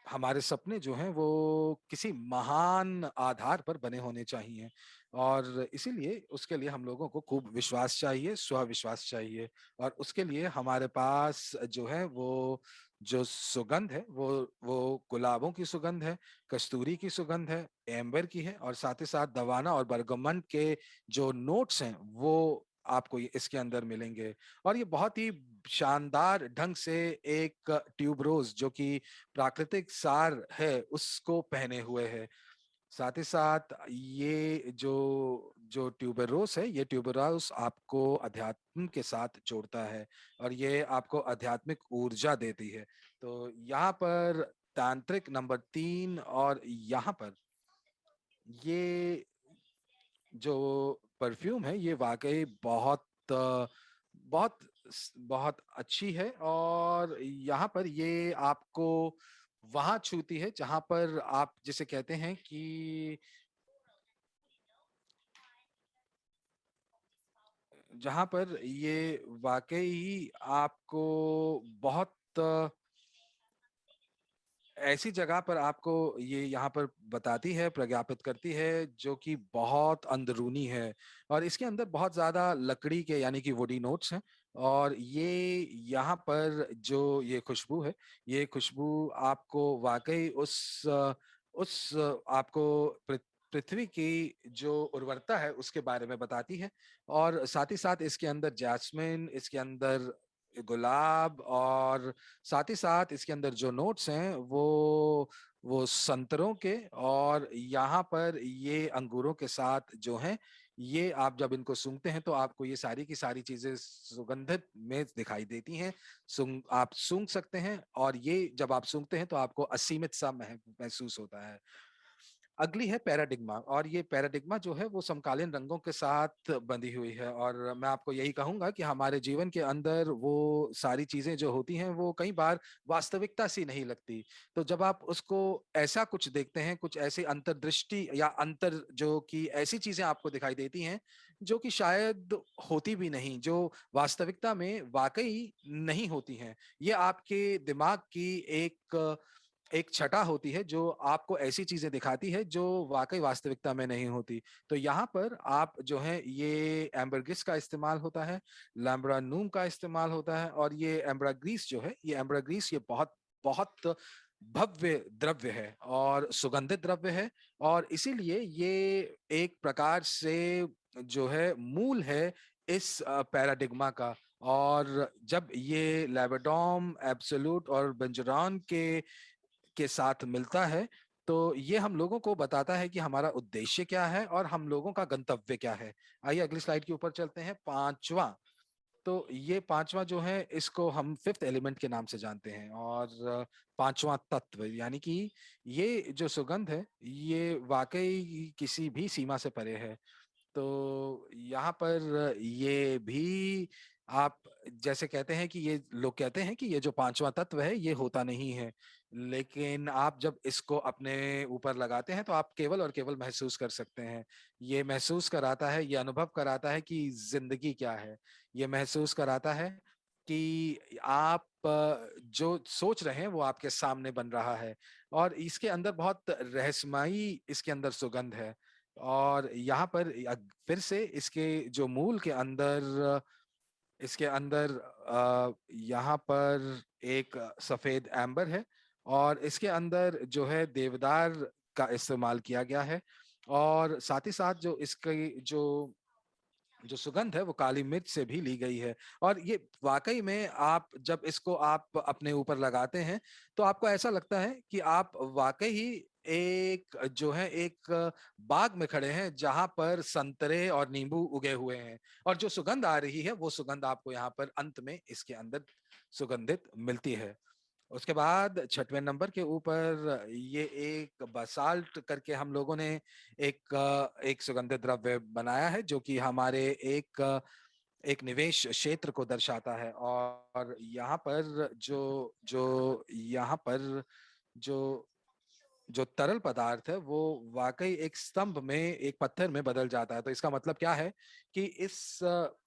हमारे सपने जो हैं वो किसी महान आधार पर बने होने चाहिए, और इसीलिए उसके लिए हम लोगों को खूब विश्वास चाहिए, स्वविश्वास चाहिए, और उसके लिए हमारे पास जो है वो जो सुगंध है वो गुलाबों की सुगंध है, कस्तूरी की सुगंध है, एम्बर की है, और साथ ही साथ दवाना और बरगमन के जो नोट्स हैं वो आपको इसके अंदर मिलेंगे। और ये बहुत ही शानदार ढंग से एक ट्यूबरोज जो कि प्राकृतिक सार है उसको पहने हुए है। साथ ही साथ ये जो जो ट्यूबरोस है, ये ट्यूबरोस आपको अध्यात्म के साथ जोड़ता है, और ये आपको आध्यात्मिक ऊर्जा देती है। तो यहाँ पर तांत्रिक नंबर 3, और यहाँ पर ये जो परफ्यूम है ये वाकई बहुत बहुत अच्छी है, और यहाँ पर ये आपको वहां छूती है जहां पर आप जिसे कहते हैं कि जहां पर ये वाकई आपको बहुत ऐसी जगह पर आपको ये यहाँ पर बताती है, प्रज्ञापित करती है, जो कि बहुत अंदरूनी है, और इसके अंदर बहुत ज्यादा लकड़ी के यानी कि वुडी नोट्स हैं। और ये यहाँ पर जो ये खुशबू है, ये खुशबू आपको वाकई आपको पृथ्वी की जो उर्वरता है उसके बारे में बताती है। और साथ ही साथ इसके अंदर जैस्मिन, इसके अंदर गुलाब, और साथ ही साथ इसके अंदर जो नोट्स हैं वो संतरों के, और यहाँ पर ये अंगूरों के साथ जो हैं, ये आप जब इनको सूंघते हैं तो आपको ये सारी की सारी चीजें सुगंधित में दिखाई देती हैं। आप सूंघ सकते हैं, और ये जब आप सूंघते हैं तो आपको असीमित सा महसूस होता है। अगली है पैराडिग्मा, और ये पैराडिग्मा जो है वो समकालीन रंगों के साथ बंधी हुई है, और मैं आपको यही कहूंगा कि हमारे जीवन के अंदर वो सारी चीजें जो होती हैं वो कई बार वास्तविकता सी नहीं लगती। तो जब आप उसको ऐसा कुछ देखते हैं, कुछ ऐसी अंतर्दृष्टि या अंतर जो कि ऐसी चीजें आपको दिखाई देती हैं जो कि शायद होती भी नहीं, जो वास्तविकता में वाकई नहीं होती हैं, ये आपके दिमाग की एक छटा होती है जो आपको ऐसी चीजें दिखाती है जो वाकई वास्तविकता में नहीं होती। तो यहाँ पर आप जो है ये एम्बरगिस का इस्तेमाल होता है, लैम्ब्रानूम का इस्तेमाल होता है, और ये एम्ब्राग्रीस जो है, ये एम्ब्राग्रीस ये बहुत बहुत भव्य द्रव्य है और सुगंधित द्रव्य है, और इसीलिए ये एक प्रकार से जो है मूल है इस पैराडिग्मा का। और जब ये लैबेडोम, एब्सोल्यूट और बेंजरॉन के साथ मिलता है, तो ये हम लोगों को बताता है कि हमारा उद्देश्य क्या है और हम लोगों का गंतव्य क्या है। आइए अगली स्लाइड के ऊपर चलते हैं। पांचवा, तो ये पांचवा जो है इसको हम फिफ्थ एलिमेंट के नाम से जानते हैं, और पांचवा तत्व, यानी कि ये जो सुगंध है ये वाकई किसी भी सीमा से परे है। तो यहाँ पर ये भी आप जैसे कहते हैं कि ये लोग कहते हैं कि ये जो पांचवा तत्व है ये होता नहीं है, लेकिन आप जब इसको अपने ऊपर लगाते हैं तो आप केवल और केवल महसूस कर सकते हैं। ये महसूस कराता है, ये अनुभव कराता है कि जिंदगी क्या है। ये महसूस कराता है कि आप जो सोच रहे हैं वो आपके सामने बन रहा है, और इसके अंदर बहुत रहस्यमयी इसके अंदर सुगंध है। और यहाँ पर फिर से इसके जो मूल के अंदर, इसके अंदर यहाँ पर एक सफेद एम्बर है, और इसके अंदर जो है देवदार का इस्तेमाल किया गया है, और साथ ही साथ जो इसकी जो जो सुगंध है वो काली मिर्च से भी ली गई है। और ये वाकई में आप जब इसको आप अपने ऊपर लगाते हैं तो आपको ऐसा लगता है कि आप वाकई ही एक जो है एक बाग में खड़े हैं जहां पर संतरे और नींबू उगे हुए हैं, और जो सुगंध आ रही है वो सुगंध आपको यहाँ पर अंत में इसके अंदर सुगंधित मिलती है। उसके बाद छठवें नंबर के ऊपर ये एक बसाल्ट करके हम लोगों ने एक सुगंधित द्रव्य बनाया है, जो कि हमारे एक निवेश क्षेत्र को दर्शाता है। और यहाँ पर जो जो तरल पदार्थ है वो वाकई एक स्तंभ में, एक पत्थर में बदल जाता है। तो इसका मतलब क्या है कि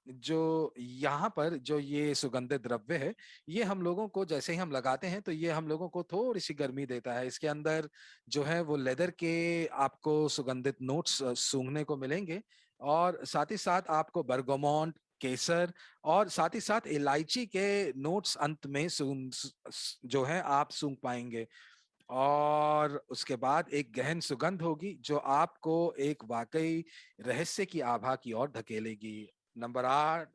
जो यहाँ पर जो ये सुगंधित द्रव्य है, ये हम लोगों को जैसे ही हम लगाते हैं तो ये हम लोगों को थोड़ी सी गर्मी देता है। इसके अंदर जो है वो लेदर के आपको सुगंधित नोट्स सूंघने को मिलेंगे, और साथ ही साथ आपको बर्गमोंट, केसर और साथ ही साथ इलायची के नोट्स अंत में जो है आप सूंघ पाएंगे। और उसके बाद एक गहन सुगंध होगी जो आपको एक वाकई रहस्य की आभा की ओर धकेलेगी। नंबर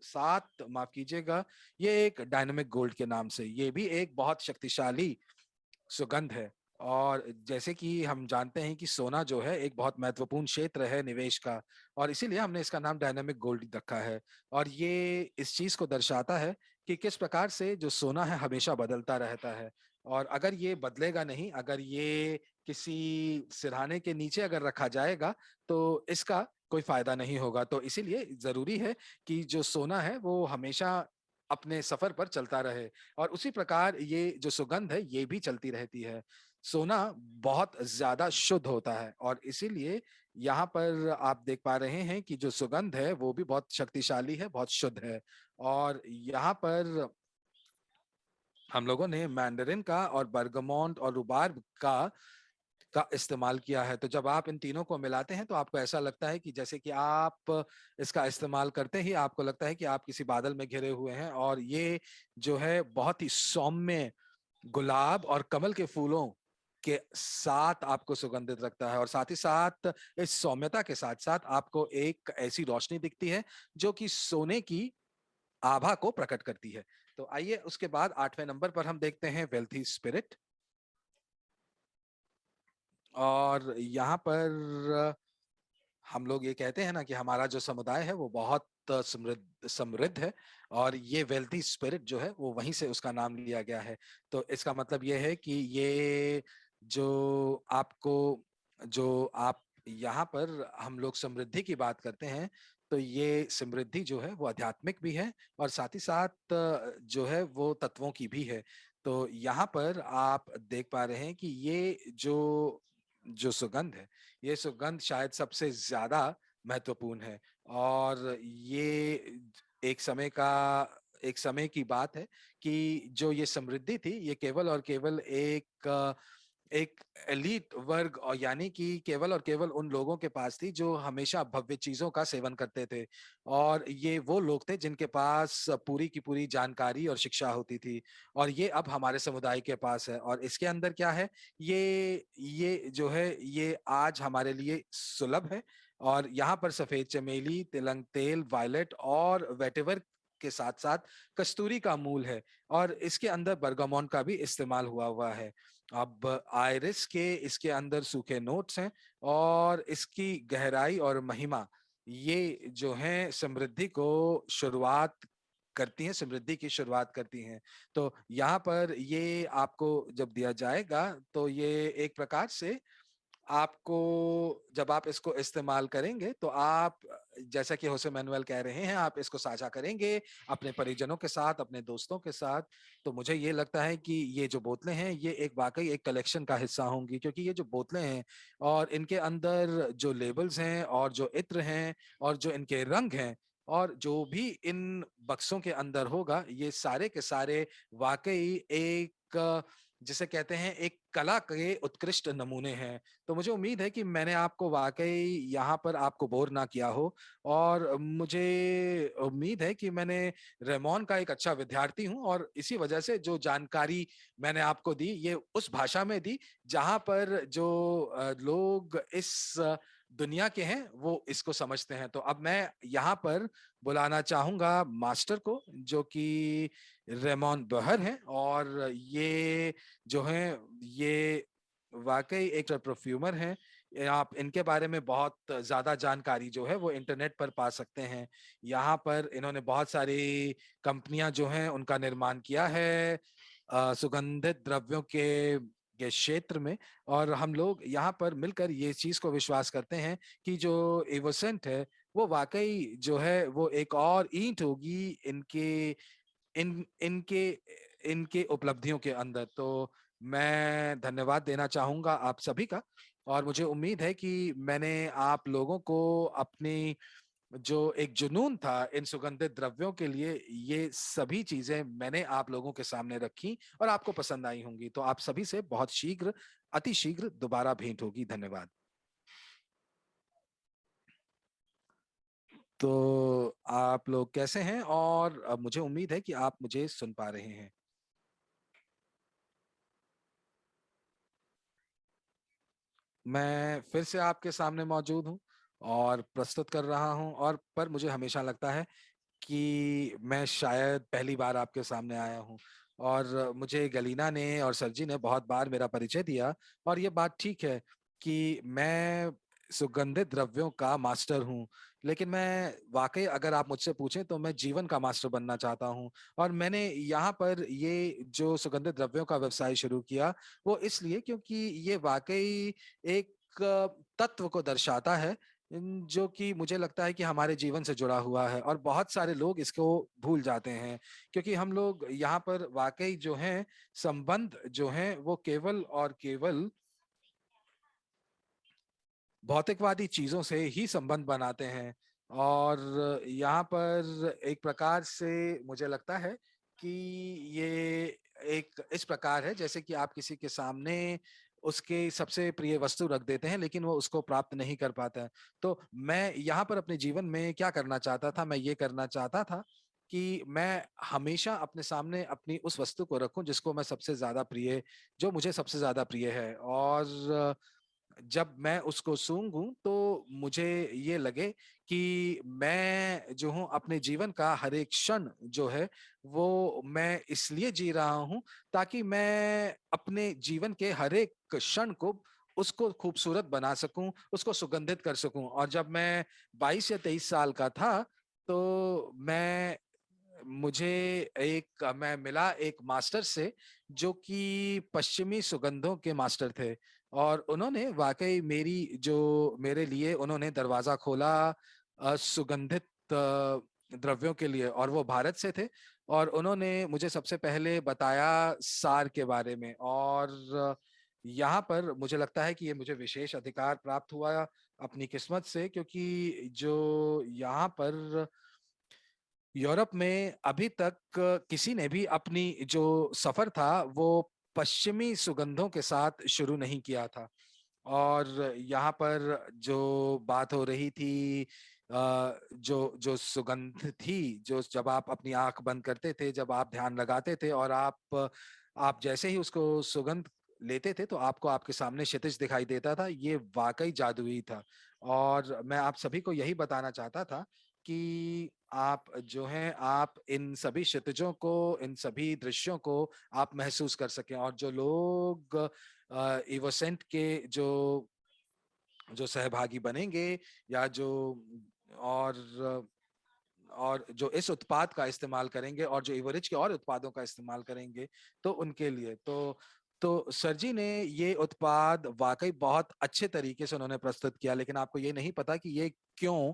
7, माफ कीजिएगा, ये एक डायनामिक गोल्ड के नाम से, ये भी एक बहुत शक्तिशाली सुगंध है। और जैसे कि हम जानते हैं कि सोना जो है एक बहुत महत्वपूर्ण क्षेत्र है निवेश का, और इसीलिए हमने इसका नाम डायनामिक गोल्ड रखा है। और ये इस चीज को दर्शाता है कि किस प्रकार से जो सोना है हमेशा बदलता रहता है, और अगर ये बदलेगा नहीं, अगर ये किसी सिरहाने के नीचे अगर रखा जाएगा तो इसका कोई फायदा नहीं होगा। तो इसीलिए जरूरी है कि जो सोना है वो हमेशा अपने सफर पर चलता रहे, और उसी प्रकार ये जो सुगंध है ये भी चलती रहती है। सोना बहुत ज्यादा शुद्ध होता है, और इसीलिए यहाँ पर आप देख पा रहे हैं कि जो सुगंध है वो भी बहुत शक्तिशाली है, बहुत शुद्ध है। और यहाँ पर हम लोगों ने मैंडरिन का और बर्गमोंट और रुबार्ब का इस्तेमाल किया है। तो जब आप इन तीनों को मिलाते हैं तो आपको ऐसा लगता है कि जैसे कि आप इसका इस्तेमाल करते ही आपको लगता है कि आप किसी बादल में घिरे हुए हैं, और ये जो है बहुत ही सौम्य गुलाब और कमल के फूलों के साथ आपको सुगंधित रखता है। और साथ ही साथ इस सौम्यता के साथ साथ आपको एक ऐसी रोशनी दिखती है जो कि सोने की आभा को प्रकट करती है। तो आइए उसके बाद 8वें नंबर पर हम देखते हैं वेल्थी स्पिरिट। और यहाँ पर हम लोग ये कहते हैं ना कि हमारा जो समुदाय है वो बहुत समृद्ध समृद्ध है, और ये वेल्थी स्पिरिट जो है वो वहीं से उसका नाम लिया गया है। तो इसका मतलब ये है कि ये जो आपको जो आप यहाँ पर हम लोग समृद्धि की बात करते हैं, तो ये समृद्धि जो है वो आध्यात्मिक भी है, और साथ ही साथ जो है वो तत्वों की भी है। तो यहाँ पर आप देख पा रहे हैं कि ये जो जो सुगंध है, ये सुगंध शायद सबसे ज्यादा महत्वपूर्ण है। और ये एक समय की बात है कि जो ये समृद्धि थी ये केवल और केवल एक एलीट वर्ग, और यानी कि केवल और केवल उन लोगों के पास थी जो हमेशा भव्य चीजों का सेवन करते थे। और ये वो लोग थे जिनके पास पूरी की पूरी जानकारी और शिक्षा होती थी, और ये अब हमारे समुदाय के पास है। और इसके अंदर क्या है, ये जो है ये आज हमारे लिए सुलभ है। और यहाँ पर सफेद चमेली, तिलंग तेल, वायलेट और वेटेवर के साथ साथ कस्तूरी का मूल है, और इसके अंदर बर्गामोन का भी इस्तेमाल हुआ हुआ है। अब आयरिस के इसके अंदर सूखे नोट्स हैं, और इसकी गहराई और महिमा ये जो है समृद्धि की शुरुआत करती हैं। तो यहाँ पर ये आपको जब दिया जाएगा तो ये एक प्रकार से आपको, जब आप इसको इस्तेमाल करेंगे तो आप, जैसा कि होसे मैनुअल कह रहे हैं, आप इसको साझा करेंगे अपने परिजनों के साथ, अपने दोस्तों के साथ। तो मुझे ये लगता है कि ये जो बोतलें हैं ये एक वाकई एक कलेक्शन का हिस्सा होंगी, क्योंकि ये जो बोतलें हैं और इनके अंदर जो लेबल्स हैं और जो इत्र हैं और जो इनके रंग हैं और जो भी इन बक्सों के अंदर होगा, ये सारे के सारे वाकई एक जिसे कहते हैं एक कला के उत्कृष्ट नमूने हैं। तो मुझे उम्मीद है कि मैंने आपको वाकई यहाँ पर आपको बोर ना किया हो, और मुझे उम्मीद है कि मैंने रेमोन का एक अच्छा विद्यार्थी हूँ, और इसी वजह से जो जानकारी मैंने आपको दी ये उस भाषा में दी जहाँ पर जो लोग इस दुनिया के हैं वो इसको समझते हैं। तो अब मैं यहाँ पर बुलाना चाहूंगा मास्टर को, जो कि रेमोन बहर हैं, और ये जो हैं ये वाकई एक परफ्यूमर हैं। आप इनके बारे में बहुत ज्यादा जानकारी जो है वो इंटरनेट पर पा सकते हैं। यहाँ पर इन्होंने बहुत सारी कंपनियां जो हैं उनका निर्माण किया है सुगंधित द्रव्यों के क्षेत्र में। और हम लोग यहाँ पर मिलकर ये चीज को विश्वास करते हैं कि जो एवोसेंट है वो वाक़ई जो है वो एक और ईंट होगी इन इनके इनके उपलब्धियों के अंदर। तो मैं धन्यवाद देना चाहूँगा आप सभी का, और मुझे उम्मीद है कि मैंने आप लोगों को अपनी जो एक जुनून था इन सुगंधित द्रव्यों के लिए, ये सभी चीज़ें मैंने आप लोगों के सामने रखी और आपको पसंद आई होंगी। तो आप सभी से बहुत शीघ्र, अति शीघ्र दोबारा भेंट होगी। धन्यवाद। तो आप लोग कैसे हैं? और मुझे उम्मीद है कि आप मुझे सुन पा रहे हैं। मैं फिर से आपके सामने मौजूद हूँ और प्रस्तुत कर रहा हूँ, और पर मुझे हमेशा लगता है कि मैं शायद पहली बार आपके सामने आया हूँ, और मुझे गलीना ने और सर जी ने बहुत बार मेरा परिचय दिया, और ये बात ठीक है कि मैं सुगंधित द्रव्यों का मास्टर हूँ, लेकिन मैं वाकई अगर आप मुझसे पूछें तो मैं जीवन का मास्टर बनना चाहता हूँ। और मैंने यहाँ पर ये जो सुगंधित द्रव्यों का व्यवसाय शुरू किया, वो इसलिए क्योंकि ये वाकई एक तत्व को दर्शाता है, जो कि मुझे लगता है कि हमारे जीवन से जुड़ा हुआ है, और बहुत सारे लोग इसको भूल जाते हैं, क्योंकि हम लोग यहाँ पर वाकई जो हैं संबंध जो हैं वो केवल और केवल भौतिकवादी चीजों से ही संबंध बनाते हैं। और यहाँ पर एक प्रकार से मुझे लगता है कि ये एक इस प्रकार है जैसे कि आप किसी के सामने उसके सबसे प्रिय वस्तु रख देते हैं, लेकिन वो उसको प्राप्त नहीं कर पाता है। तो मैं यहाँ पर अपने जीवन में क्या करना चाहता था, मैं ये करना चाहता था कि मैं हमेशा अपने सामने अपनी उस वस्तु को रखूं जिसको मैं सबसे ज्यादा प्रिय जो मुझे सबसे ज्यादा प्रिय है, और जब मैं उसको सूंघूं तो मुझे ये लगे कि मैं जो हूँ अपने जीवन का हर एक क्षण जो है वो मैं इसलिए जी रहा हूँ ताकि मैं अपने जीवन के हर एक क्षण को उसको खूबसूरत बना सकूं, उसको सुगंधित कर सकूं। और जब मैं 22 या 23 साल का था, तो मुझे मैं मिला एक मास्टर से जो कि पश्चिमी सुगंधों के मास्टर थे, और उन्होंने वाकई मेरे लिए उन्होंने दरवाजा खोला सुगंधित द्रव्यों के लिए, और वो भारत से थे। और उन्होंने मुझे सबसे पहले बताया सार के बारे में, और यहाँ पर मुझे लगता है कि ये मुझे विशेष अधिकार प्राप्त हुआ अपनी किस्मत से, क्योंकि जो यहाँ पर यूरोप में अभी तक किसी ने भी अपनी जो सफर था वो पश्चिमी सुगंधों के साथ शुरू नहीं किया था। और यहाँ पर जो बात हो रही थी, जो जो सुगंध थी, जो जब आप अपनी आंख बंद करते थे, जब आप ध्यान लगाते थे और आप जैसे ही उसको सुगंध लेते थे तो आपको आपके सामने क्षितिज दिखाई देता था, ये वाकई जादुई था। और मैं आप सभी को यही बताना चाहता था कि आप जो हैं आप इन सभी क्षितिजों को, इन सभी दृश्यों को आप महसूस कर सकें, और जो लोग इवोसेंट के जो जो सहभागी बनेंगे, या जो और और जो इस उत्पाद का इस्तेमाल करेंगे और जो इवोरिज के और उत्पादों का इस्तेमाल करेंगे, तो उनके लिए तो सर जी ने ये उत्पाद वाकई बहुत अच्छे तरीके से उन्होंने प्रस्तुत किया, लेकिन आपको ये नहीं पता कि ये क्यों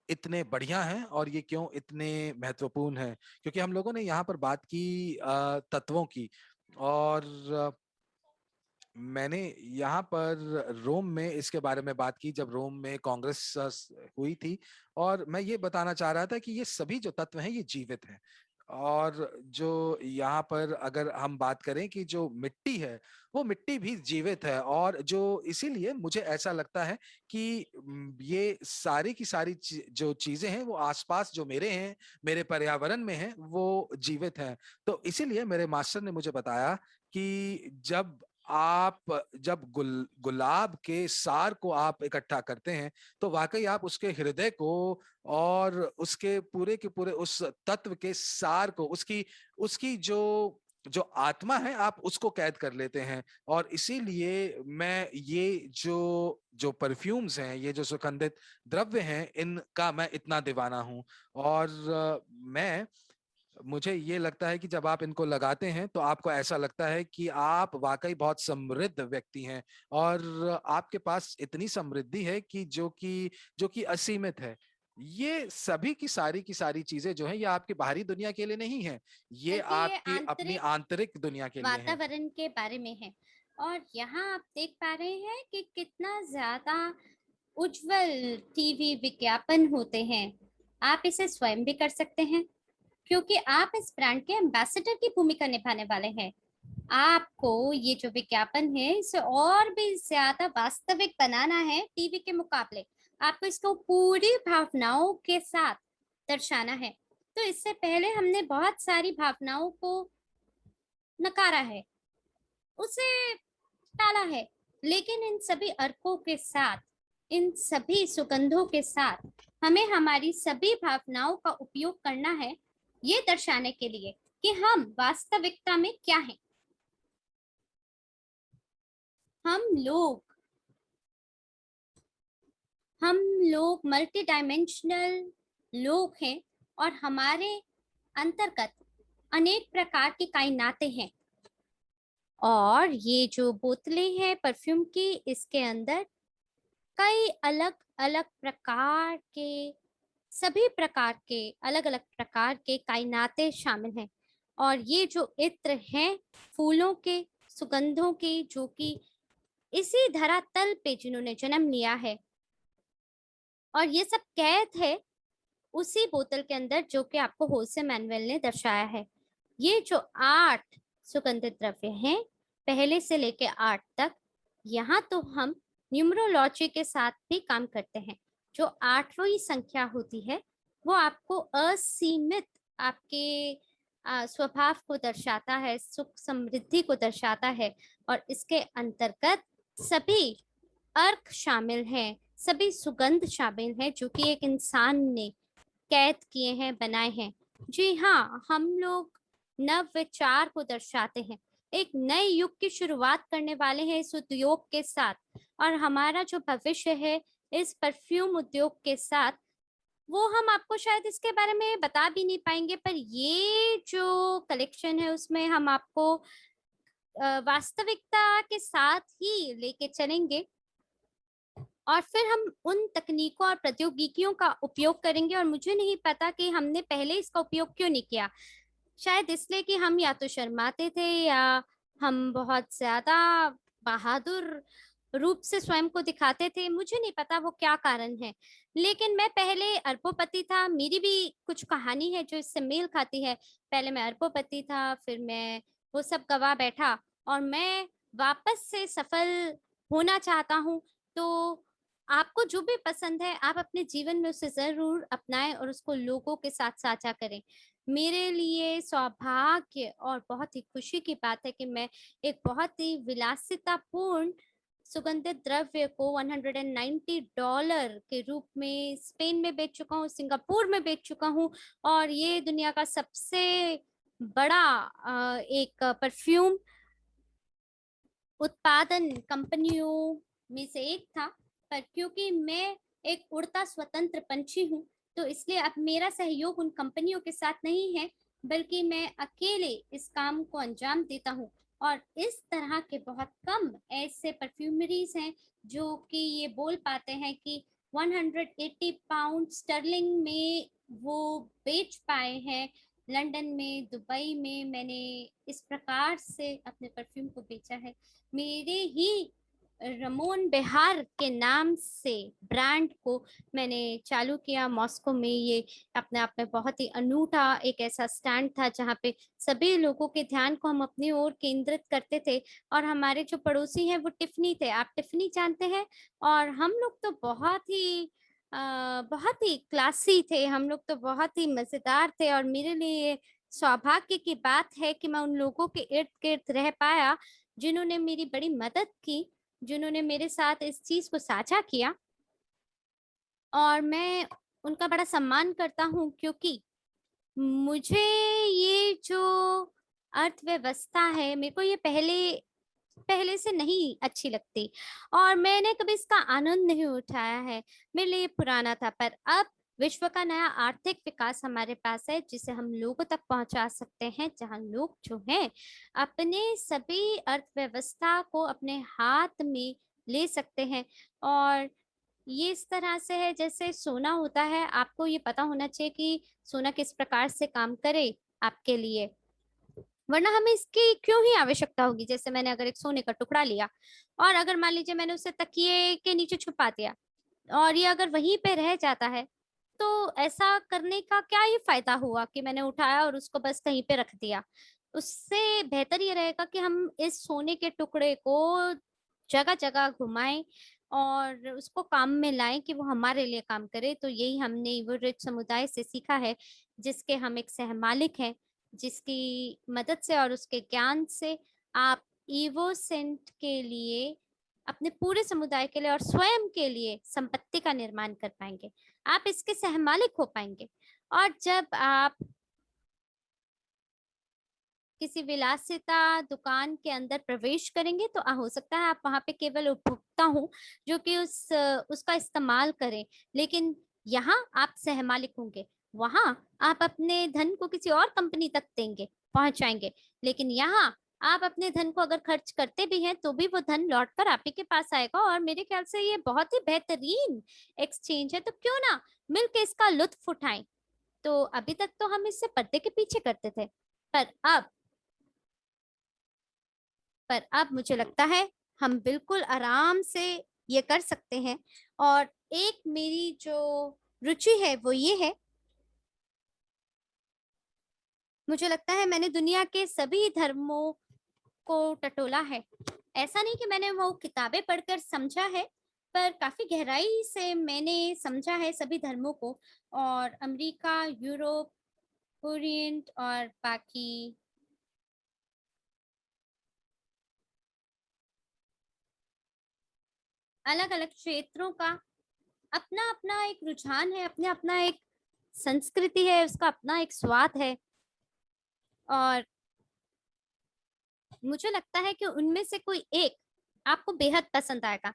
इतने बढ़िया हैं और ये क्यों इतने महत्वपूर्ण हैं। क्योंकि हम लोगों ने यहाँ पर बात की तत्वों की, और मैंने यहाँ पर रोम में इसके बारे में बात की जब रोम में कांग्रेस हुई थी, और मैं ये बताना चाह रहा था कि ये सभी जो तत्व हैं ये जीवित हैं। और जो यहाँ पर अगर हम बात करें कि जो मिट्टी है वो मिट्टी भी जीवित है, और जो इसीलिए मुझे ऐसा लगता है कि ये सारी की सारी जो चीजें हैं वो आसपास जो मेरे हैं, मेरे पर्यावरण में हैं, वो जीवित हैं। तो इसीलिए मेरे मास्टर ने मुझे बताया कि जब गुलाब के सार को आप इकट्ठा करते हैं, तो वाकई आप उसके हृदय को और उसके पूरे के पूरे उस तत्व के सार को, उसकी उसकी जो जो आत्मा है आप उसको कैद कर लेते हैं। और इसीलिए मैं ये जो जो परफ्यूम्स हैं, ये जो सुगंधित द्रव्य हैं, इनका मैं इतना दीवाना हूँ। और मैं मुझे ये लगता है कि जब आप इनको लगाते हैं तो आपको ऐसा लगता है कि आप वाकई बहुत समृद्ध व्यक्ति हैं, और आपके पास इतनी समृद्धि है कि जो कि असीमित है। ये सभी की सारी चीज़ें जो हैं, ये आपकी बाहरी दुनिया के लिए नहीं है। ये बल्कि ये आपकी अपनी आंतरिक आंतरिक दुनिया के लिए है। वातावरण के बारे में है। और यहाँ आप देख पा रहे हैं कि कितना ज़्यादा उज्जवल टीवी विज्ञापन होते हैं। आप इसे स्वयं भी कर सकते हैं, क्योंकि आप इस ब्रांड के एम्बेसडर की भूमिका निभाने वाले हैं। आपको ये जो विज्ञापन है, इसे और भी ज़्यादा वास्तविक बनाना है टीवी के मुकाबले। आपको इसको पूरी भावनाओं के साथ दर्शाना है। तो इससे पहले हमने बहुत सारी भावनाओं को नकारा है, उसे टाला है। लेकिन इन सभी अर्कों के साथ, इन सभी सुगंधों के साथ हमें हमारी सभी भावनाओं का उपयोग करना है, ये दर्शाने के लिए कि हम वास्तविकता में क्या हैं। हम लोग हम लोग मल्टी डायमेंशनल लोग हैं, और हमारे अंतर्गत अनेक प्रकार की कायनातें हैं। और ये जो बोतलें हैं परफ्यूम की, इसके अंदर कई अलग अलग प्रकार के, सभी प्रकार के, अलग अलग प्रकार के कायनातें शामिल हैं। और ये जो इत्र हैं फूलों के, सुगंधों के, जो कि इसी धरातल पे जिन्होंने जन्म लिया है, और ये सब कैद है उसी बोतल के अंदर जो कि आपको होलसेल मैनुअल ने दर्शाया है। ये जो 8 सुगंधित द्रव्य हैं, पहले से लेके 8 तक, यहाँ तो हम न्यूमरोलॉजी के साथ भी काम करते हैं। जो 8वीं संख्या होती है, वो आपको असीमित आपके स्वभाव को दर्शाता है, सुख समृद्धि को दर्शाता है। और इसके अंतर्गत सभी अर्क शामिल हैं, सभी सुगंध शामिल हैं, जो कि एक इंसान ने कैद किए हैं, बनाए हैं। जी हाँ, हम लोग नव विचार को दर्शाते हैं। एक नए युग की शुरुआत करने वाले हैं इस उद्योग के साथ। और हमारा जो भविष्य है इस परफ्यूम उद्योग के साथ, वो हम आपको शायद इसके बारे में बता भी नहीं पाएंगे, पर ये जो कलेक्शन है उसमें हम आपको वास्तविकता के साथ ही लेके चलेंगे। और फिर हम उन तकनीकों और प्रौद्योगिकियों का उपयोग करेंगे। और मुझे नहीं पता कि हमने पहले इसका उपयोग क्यों नहीं किया। शायद इसलिए कि हम या तो शर्माते थे, या हम बहुत ज्यादा बहादुर रूप से स्वयं को दिखाते थे। मुझे नहीं पता वो क्या कारण है। लेकिन मैं पहले अरबोपति था। मेरी भी कुछ कहानी है जो इससे मेल खाती है। पहले मैं अरबोपति था, फिर मैं वो सब गवा बैठा, और मैं वापस से सफल होना चाहता हूँ। तो आपको जो भी पसंद है, आप अपने जीवन में उसे ज़रूर अपनाएँ और उसको लोगों के साथ साझा करें। मेरे लिए सौभाग्य और बहुत ही खुशी की बात है कि मैं एक बहुत ही विलासितापूर्ण सुगंधित द्रव्य को $190 के रूप में स्पेन में बेच चुका हूँ, सिंगापुर में बेच चुका हूँ। और ये दुनिया का सबसे बड़ा एक परफ्यूम उत्पादन कंपनियों में से एक था। पर क्योंकि मैं एक उड़ता स्वतंत्र पंछी हूँ, तो इसलिए अब मेरा सहयोग उन कंपनियों के साथ नहीं है, बल्कि मैं अकेले इस काम को अंजाम देता हूँ। और इस तरह के बहुत कम ऐसे परफ्यूमरीज हैं जो कि ये बोल पाते हैं कि 180 पाउंड स्टर्लिंग में वो बेच पाए हैं। लंदन में, दुबई में मैंने इस प्रकार से अपने परफ्यूम को बेचा है। मेरे ही रमोन बिहार के नाम से ब्रांड को मैंने चालू किया मॉस्को में। ये अपने आप में बहुत ही अनूठा एक ऐसा स्टैंड था जहाँ पे सभी लोगों के ध्यान को हम अपनी ओर केंद्रित करते थे। और हमारे जो पड़ोसी हैं वो टिफनी थे। आप टिफनी जानते हैं? और हम लोग तो बहुत ही क्लासी थे, हम लोग तो बहुत ही मजेदार थे। और मेरे लिए सौभाग्य की बात है कि मैं उन लोगों के इर्द गिर्द रह पाया जिन्होंने मेरी बड़ी मदद की, जिन्होंने मेरे साथ इस चीज को साझा किया। और मैं उनका बड़ा सम्मान करता हूँ, क्योंकि मुझे ये जो अर्थव्यवस्था है, मेरे को ये पहले पहले से नहीं अच्छी लगती, और मैंने कभी इसका आनंद नहीं उठाया है। मेरे लिए पुराना था। पर अब विश्व का नया आर्थिक विकास हमारे पास है, जिसे हम लोगों तक पहुंचा सकते हैं, जहां लोग जो हैं अपने सभी अर्थव्यवस्था को अपने हाथ में ले सकते हैं। और ये इस तरह से है जैसे सोना होता है, आपको ये पता होना चाहिए कि सोना किस प्रकार से काम करे आपके लिए, वरना हमें इसकी क्यों ही आवश्यकता होगी। जैसे मैंने अगर एक सोने का टुकड़ा लिया और अगर मान लीजिए मैंने उसे तकिए के नीचे छुपा दिया और ये अगर वहीं पे रह जाता है, तो ऐसा करने का क्या ही फायदा हुआ कि मैंने उठाया और उसको बस कहीं पे रख दिया। उससे बेहतर ये रहेगा कि हम इस सोने के टुकड़े को जगह-जगह घुमाएँ और उसको काम में लाएँ कि वो हमारे लिए काम करे। तो यही हमने ईवो रिच समुदाय से सीखा है, जिसके हम एक सहमालिक हैं, जिसकी मदद से और उसके ज्ञान से आप ईवो सेंट के लिए, अपने पूरे समुदाय के लिए और स्वयं के लिए संपत्ति का निर्माण कर पाएँगे। आप इसके सहमालिक हो पाएँगे और जब आप किसी विलासिता दुकान के अंदर प्रवेश करेंगे तो हो सकता है आप वहाँ पे केवल उपभोक्ता हो जो कि उसका इस्तेमाल करें, लेकिन यहाँ आप सहमालिक होंगे। वहाँ आप अपने धन को किसी और कंपनी तक देंगे, पहुँचाएँगे, लेकिन यहाँ आप अपने धन को अगर खर्च करते भी हैं तो भी वो धन लौट कर आप ही के पास आएगा और मेरे ख्याल से ये बहुत ही बेहतरीन एक्सचेंज है, तो क्यों ना मिल के इसका लुत्फ़ उठाएँ। तो अभी तक तो हम इससे पर्दे के पीछे करते थे, पर अब अब मुझे लगता है हम बिल्कुल आराम से ये कर सकते हैं और एक मेरी जो रुचि है वो ये है, मुझे लगता है मैंने दुनिया के सभी धर्मों को टटोला है। ऐसा नहीं कि मैंने वो किताबें पढ़कर समझा है, पर काफ़ी गहराई से मैंने समझा है सभी धर्मों को और अमेरिका, यूरोप, ओरिएंट और बाकी अलग-अलग क्षेत्रों का अपना-अपना एक रुझान है, अपना-अपना एक संस्कृति है, उसका अपना एक स्वाद है और मुझे लगता है कि उनमें से कोई एक आपको बेहद पसंद आएगा।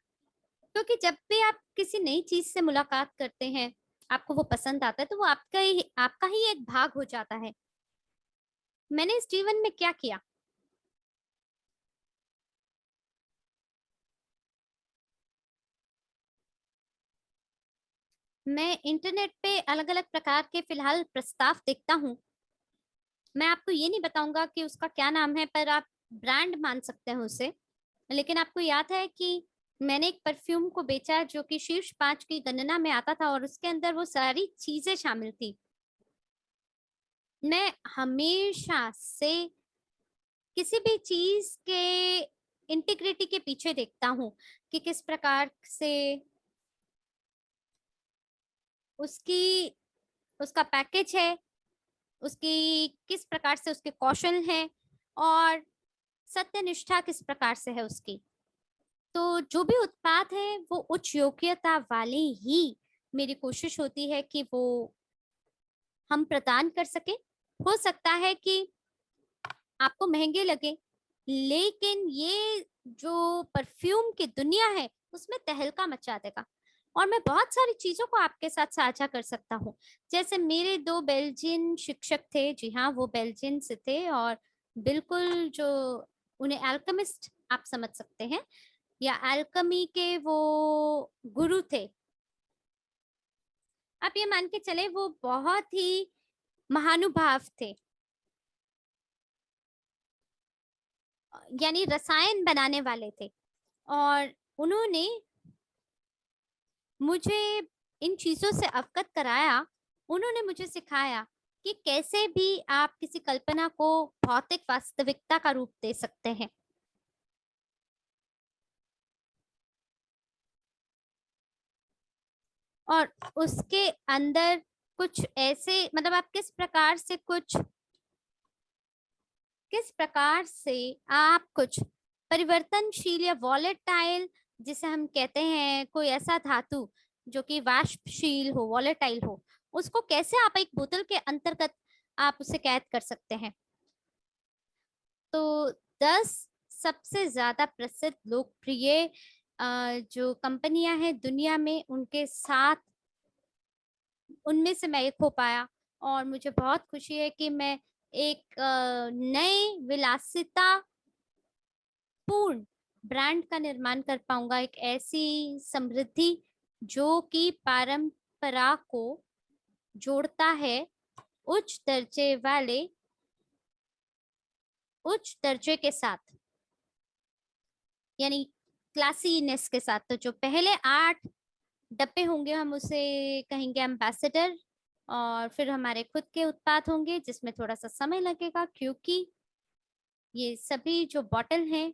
क्योंकि जब भी आप किसी नई चीज़ से मुलाकात करते हैं, आपको वो पसंद आता है, तो वो आपका ही एक भाग हो जाता है। मैंने इस जीवन में क्या किया? मैं इंटरनेट पे अलग-अलग प्रकार के फ़िलहाल प्रस्ताव देखता हूँ। मैं आपको ये नहीं बताऊँगा कि उसका क्या नाम है, पर आप ब्रांड मान सकते हैं उसे। लेकिन आपको याद है कि मैंने एक परफ्यूम को बेचा जो कि शीर्ष 5 की गणना में आता था और उसके अंदर वो सारी चीज़ें शामिल थी। मैं हमेशा से किसी भी चीज़ के इंटीग्रिटी के पीछे देखता हूँ कि किस प्रकार से उसकी उसका पैकेज है, उसकी किस प्रकार से उसके कौशल हैं और सत्यनिष्ठा किस प्रकार से है उसकी। तो जो भी उत्पाद है वो उच्च योग्यता वाले ही मेरी कोशिश होती है कि वो हम प्रदान कर सकें। हो सकता है कि आपको महँगे लगे, लेकिन ये जो परफ्यूम की दुनिया है, उसमें तहलका मचा देगा और मैं बहुत सारी चीज़ों को आपके साथ साझा कर सकता हूँ। जैसे मेरे 2 बेल्जियन शिक्षक थे, जी हाँ, वो बेल्जियन से थे और बिल्कुल जो उन्हें अल्केमिस्ट आप समझ सकते हैं या अल्केमी के वो गुरु थे। आप ये मान के चले वो बहुत ही महानुभाव थे, यानी रसायन बनाने वाले थे और उन्होंने मुझे इन चीज़ों से अवगत कराया। उन्होंने मुझे सिखाया कि कैसे भी आप किसी कल्पना को भौतिक वास्तविकता का रूप दे सकते हैं और उसके अंदर कुछ ऐसे मतलब आप किस प्रकार से आप कुछ परिवर्तनशील या वॉलेटाइल, जिसे हम कहते हैं कोई ऐसा धातु जो कि वाष्पशील हो, वॉलेटाइल हो, उसको कैसे आप एक बोतल के अंतर्गत आप उसे कैद कर सकते हैं। तो 10 सबसे ज़्यादा प्रसिद्ध लोकप्रिय जो कंपनियां हैं दुनिया में, उनके साथ उनमें से मैं एक हो पाया और मुझे बहुत खुशी है कि मैं एक नए विलासिता पूर्ण ब्रांड का निर्माण कर पाऊँगा, एक ऐसी समृद्धि जो कि परंपरा को जोड़ता है उच्च दर्जे वाले उच्च दर्जे के साथ, यानी क्लासीनेस के साथ। तो जो पहले 8 डब्बे होंगे हम उसे कहेंगे एम्बेसडर, और फिर हमारे खुद के उत्पाद होंगे जिसमें थोड़ा सा समय लगेगा, क्योंकि ये सभी जो बॉटल हैं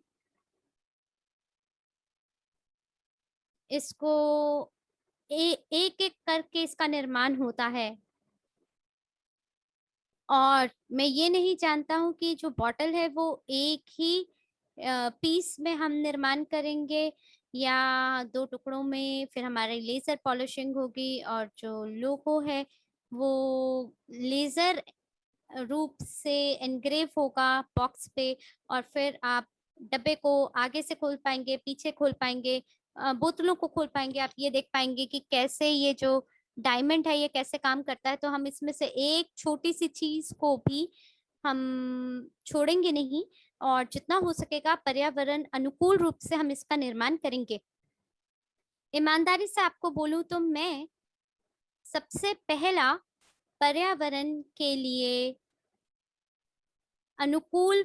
इसको एक एक करके इसका निर्माण होता है। और मैं ये नहीं जानता हूँ कि जो बॉटल है वो एक ही पीस में हम निर्माण करेंगे या 2 टुकड़ों में, फिर हमारी लेजर पॉलिशिंग होगी और जो लोगो है वो लेजर रूप से एनग्रेव होगा बॉक्स पे, और फिर आप डब्बे को आगे से खोल पाएंगे, पीछे खोल पाएंगे, बोतलों को खोल पाएंगे। आप ये देख पाएंगे कि कैसे ये जो डायमंड है ये कैसे काम करता है। तो हम इसमें से एक छोटी सी चीज को भी हम छोड़ेंगे नहीं, और जितना हो सकेगा पर्यावरण अनुकूल रूप से हम इसका निर्माण करेंगे। ईमानदारी से आपको बोलूं तो मैं सबसे पहला पर्यावरण के लिए अनुकूल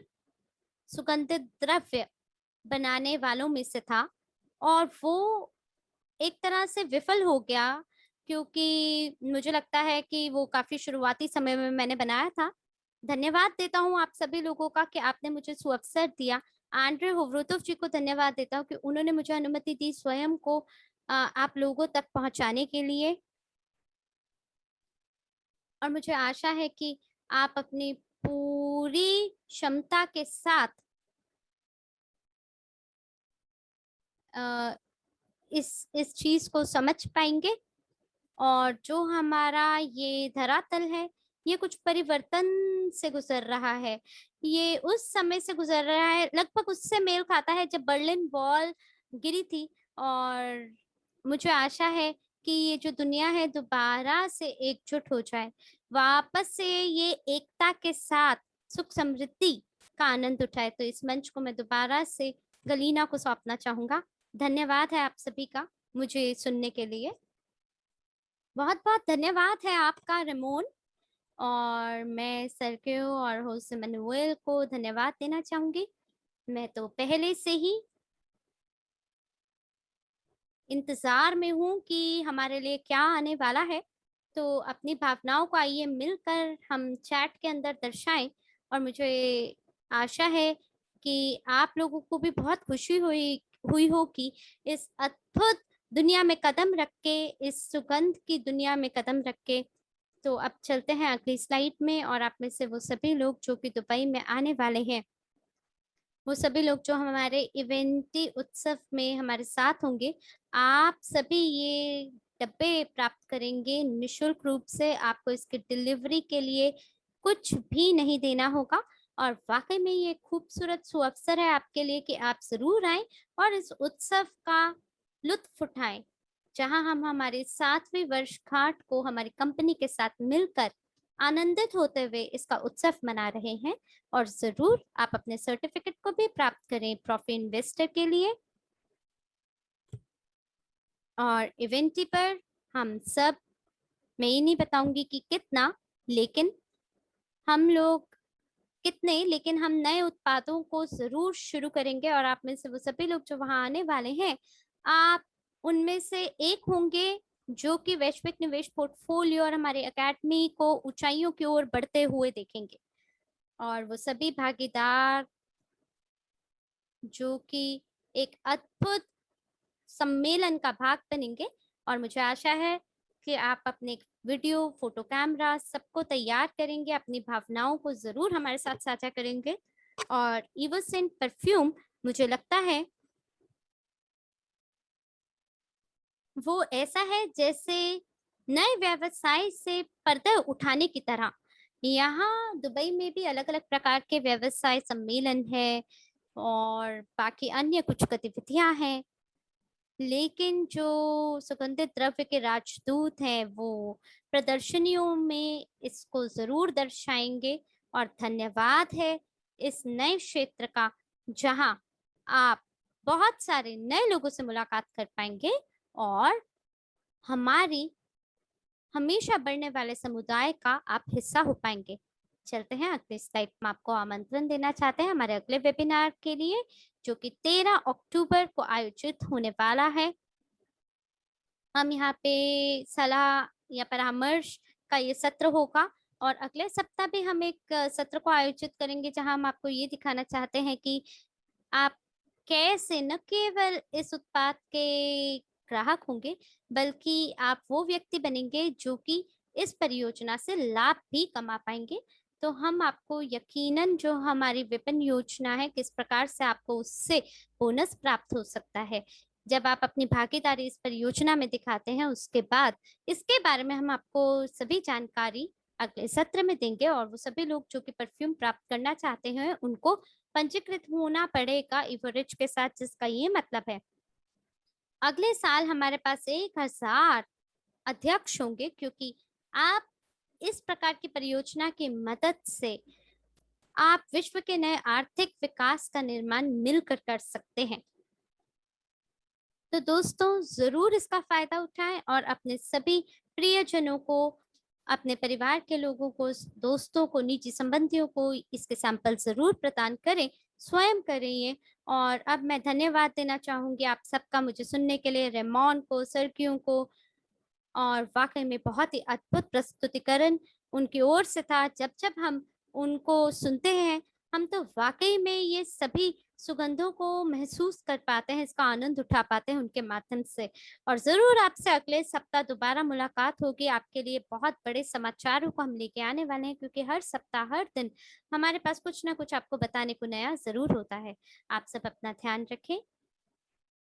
सुगंधित द्रव्य बनाने वालों में से था, और वो एक तरह से विफल हो गया, क्योंकि मुझे लगता है कि वो काफी शुरुआती समय में मैंने बनाया था। धन्यवाद देता हूँ आप सभी लोगों का कि आपने मुझे सुअवसर दिया। आंड्रे होवरोतोव जी को धन्यवाद देता हूँ कि उन्होंने मुझे अनुमति दी स्वयं को आप लोगों तक पहुंचाने के लिए। और मुझे आशा है कि आप अपनी पूरी क्षमता के साथ अ, इस चीज को समझ पाएंगे। और जो हमारा ये धरातल है ये कुछ परिवर्तन से गुजर रहा है। ये उस समय से गुजर रहा है, लगभग उससे मेल खाता है जब बर्लिन वॉल गिरी थी। और मुझे आशा है कि ये जो दुनिया है दोबारा से एकजुट हो जाए, वापस से ये एकता के साथ सुख समृद्धि का आनंद उठाए। तो इस मंच को मैं दोबारा से गलीना को सौंपना चाहूंगा। धन्यवाद है आप सभी का मुझे सुनने के लिए। बहुत बहुत धन्यवाद है आपका रेमोन। और मैं सर्गियो और होसे मैनुएल को धन्यवाद देना चाहूंगी। मैं तो पहले से ही इंतजार में हूँ कि हमारे लिए क्या आने वाला है। तो अपनी भावनाओं को आइए मिलकर हम चैट के अंदर दर्शाएं। और मुझे आशा है कि आप लोगों को भी बहुत खुशी हुई हुई हो कि इस अद्भुत दुनिया में कदम रख के, इस सुगंध की दुनिया में कदम रख के। तो अब चलते हैं अगली स्लाइड में, और आप में से वो सभी लोग जो कि दुबई में आने वाले हैं, वो सभी लोग जो हमारे इवेंटी उत्सव में हमारे साथ होंगे, आप सभी ये डब्बे प्राप्त करेंगे निशुल्क रूप से। आपको इसकी डिलीवरी के लिए कुछ भी नहीं देना होगा। और वाकई में ये खूबसूरत सुअवसर है आपके लिए कि आप जरूर आएं और इस उत्सव का लुत्फ उठाएं, जहां हम हमारी 7वीं वर्षगांठ को हमारी कंपनी के साथ मिलकर आनंदित होते हुए इसका उत्सव मना रहे हैं। और जरूर आप अपने सर्टिफिकेट को भी प्राप्त करें प्रॉफी इन्वेस्टर के लिए। और इवेंटी पर हम सब, मैं ये नहीं बताऊंगी कि कितना, लेकिन हम लोग कितने, लेकिन हम नए उत्पादों को जरूर शुरू करेंगे। और आप में से वो सभी लोग जो वहां आने वाले हैं, आप उनमें से एक होंगे जो कि वैश्विक निवेश पोर्टफोलियो और हमारे एकेडमी को ऊंचाइयों की ओर बढ़ते हुए देखेंगे। और वो सभी भागीदार जो कि एक अद्भुत सम्मेलन का भाग बनेंगे। और मुझे आशा है कि आप अपने वीडियो, फोटो, कैमरा सबको तैयार करेंगे, अपनी भावनाओं को जरूर हमारे साथ साझा करेंगे। और इवोसेंट परफ्यूम, मुझे लगता है वो ऐसा है जैसे नए व्यवसाय से पर्दे उठाने की तरह। यहाँ दुबई में भी अलग अलग प्रकार के व्यवसाय सम्मेलन है और बाकी अन्य कुछ गतिविधियां हैं, लेकिन जो सुगंधित द्रव्य के राजदूत हैं वो प्रदर्शनियों में इसको जरूर दर्शाएंगे। और धन्यवाद है इस नए क्षेत्र का, जहां आप बहुत सारे नए लोगों से मुलाकात कर पाएंगे और हमारी हमेशा बढ़ने वाले समुदाय का आप हिस्सा हो पाएंगे। चलते हैं अगली स्लाइड में। आपको आमंत्रण देना चाहते हैं हमारे अगले वेबिनार के लिए, जो कि 13 अक्टूबर को आयोजित होने वाला है। हम यहाँ पे सलाह या परामर्श का ये सत्र होगा, और अगले सप्ताह भी हम एक सत्र को आयोजित करेंगे जहां हम आपको ये दिखाना चाहते हैं कि आप कैसे न केवल इस उत्पाद के ग्राहक होंगे, बल्कि आप वो व्यक्ति बनेंगे जो कि इस परियोजना से लाभ भी कमा पाएंगे। तो हम आपको यकीनन जो हमारी विपणन योजना है, किस प्रकार से आपको उससे बोनस प्राप्त हो सकता है जब आप अपनी भागीदारी इस परियोजना में दिखाते हैं, उसके बाद इसके बारे में हम आपको सभी जानकारी अगले सत्र में देंगे। और वो सभी लोग जो कि परफ्यूम प्राप्त करना चाहते हैं, उनको पंजीकृत होना पड़ेगा इवरेज के साथ, जिसका ये मतलब है अगले साल हमारे पास 1000 अध्यक्ष होंगे, क्योंकि आप इस प्रकार की परियोजना की मदद से आप विश्व के नए आर्थिक विकास का निर्माण मिलकर कर सकते हैं। तो दोस्तों, जरूर इसका फायदा उठाएं और अपने सभी प्रियजनों को, अपने परिवार के लोगों को, दोस्तों को, निजी संबंधियों को इसके सैंपल जरूर प्रदान करें, स्वयं करें ये। और अब मैं धन्यवाद देना चाहूंगी आप सबका मुझे सुनने के लिए, रेमोन को, सर्गियो को। और वाकई में बहुत ही अद्भुत प्रस्तुतिकरण उनकी ओर से था। जब जब हम उनको सुनते हैं, हम तो वाकई में ये सभी सुगंधों को महसूस कर पाते हैं, इसका आनंद उठा पाते हैं उनके माध्यम से। और जरूर आपसे अगले सप्ताह दोबारा मुलाकात होगी। आपके लिए बहुत बड़े समाचारों को हम लेके आने वाले हैं, क्योंकि हर सप्ताह हर दिन हमारे पास कुछ ना कुछ आपको बताने को नया जरूर होता है। आप सब अपना ध्यान रखें।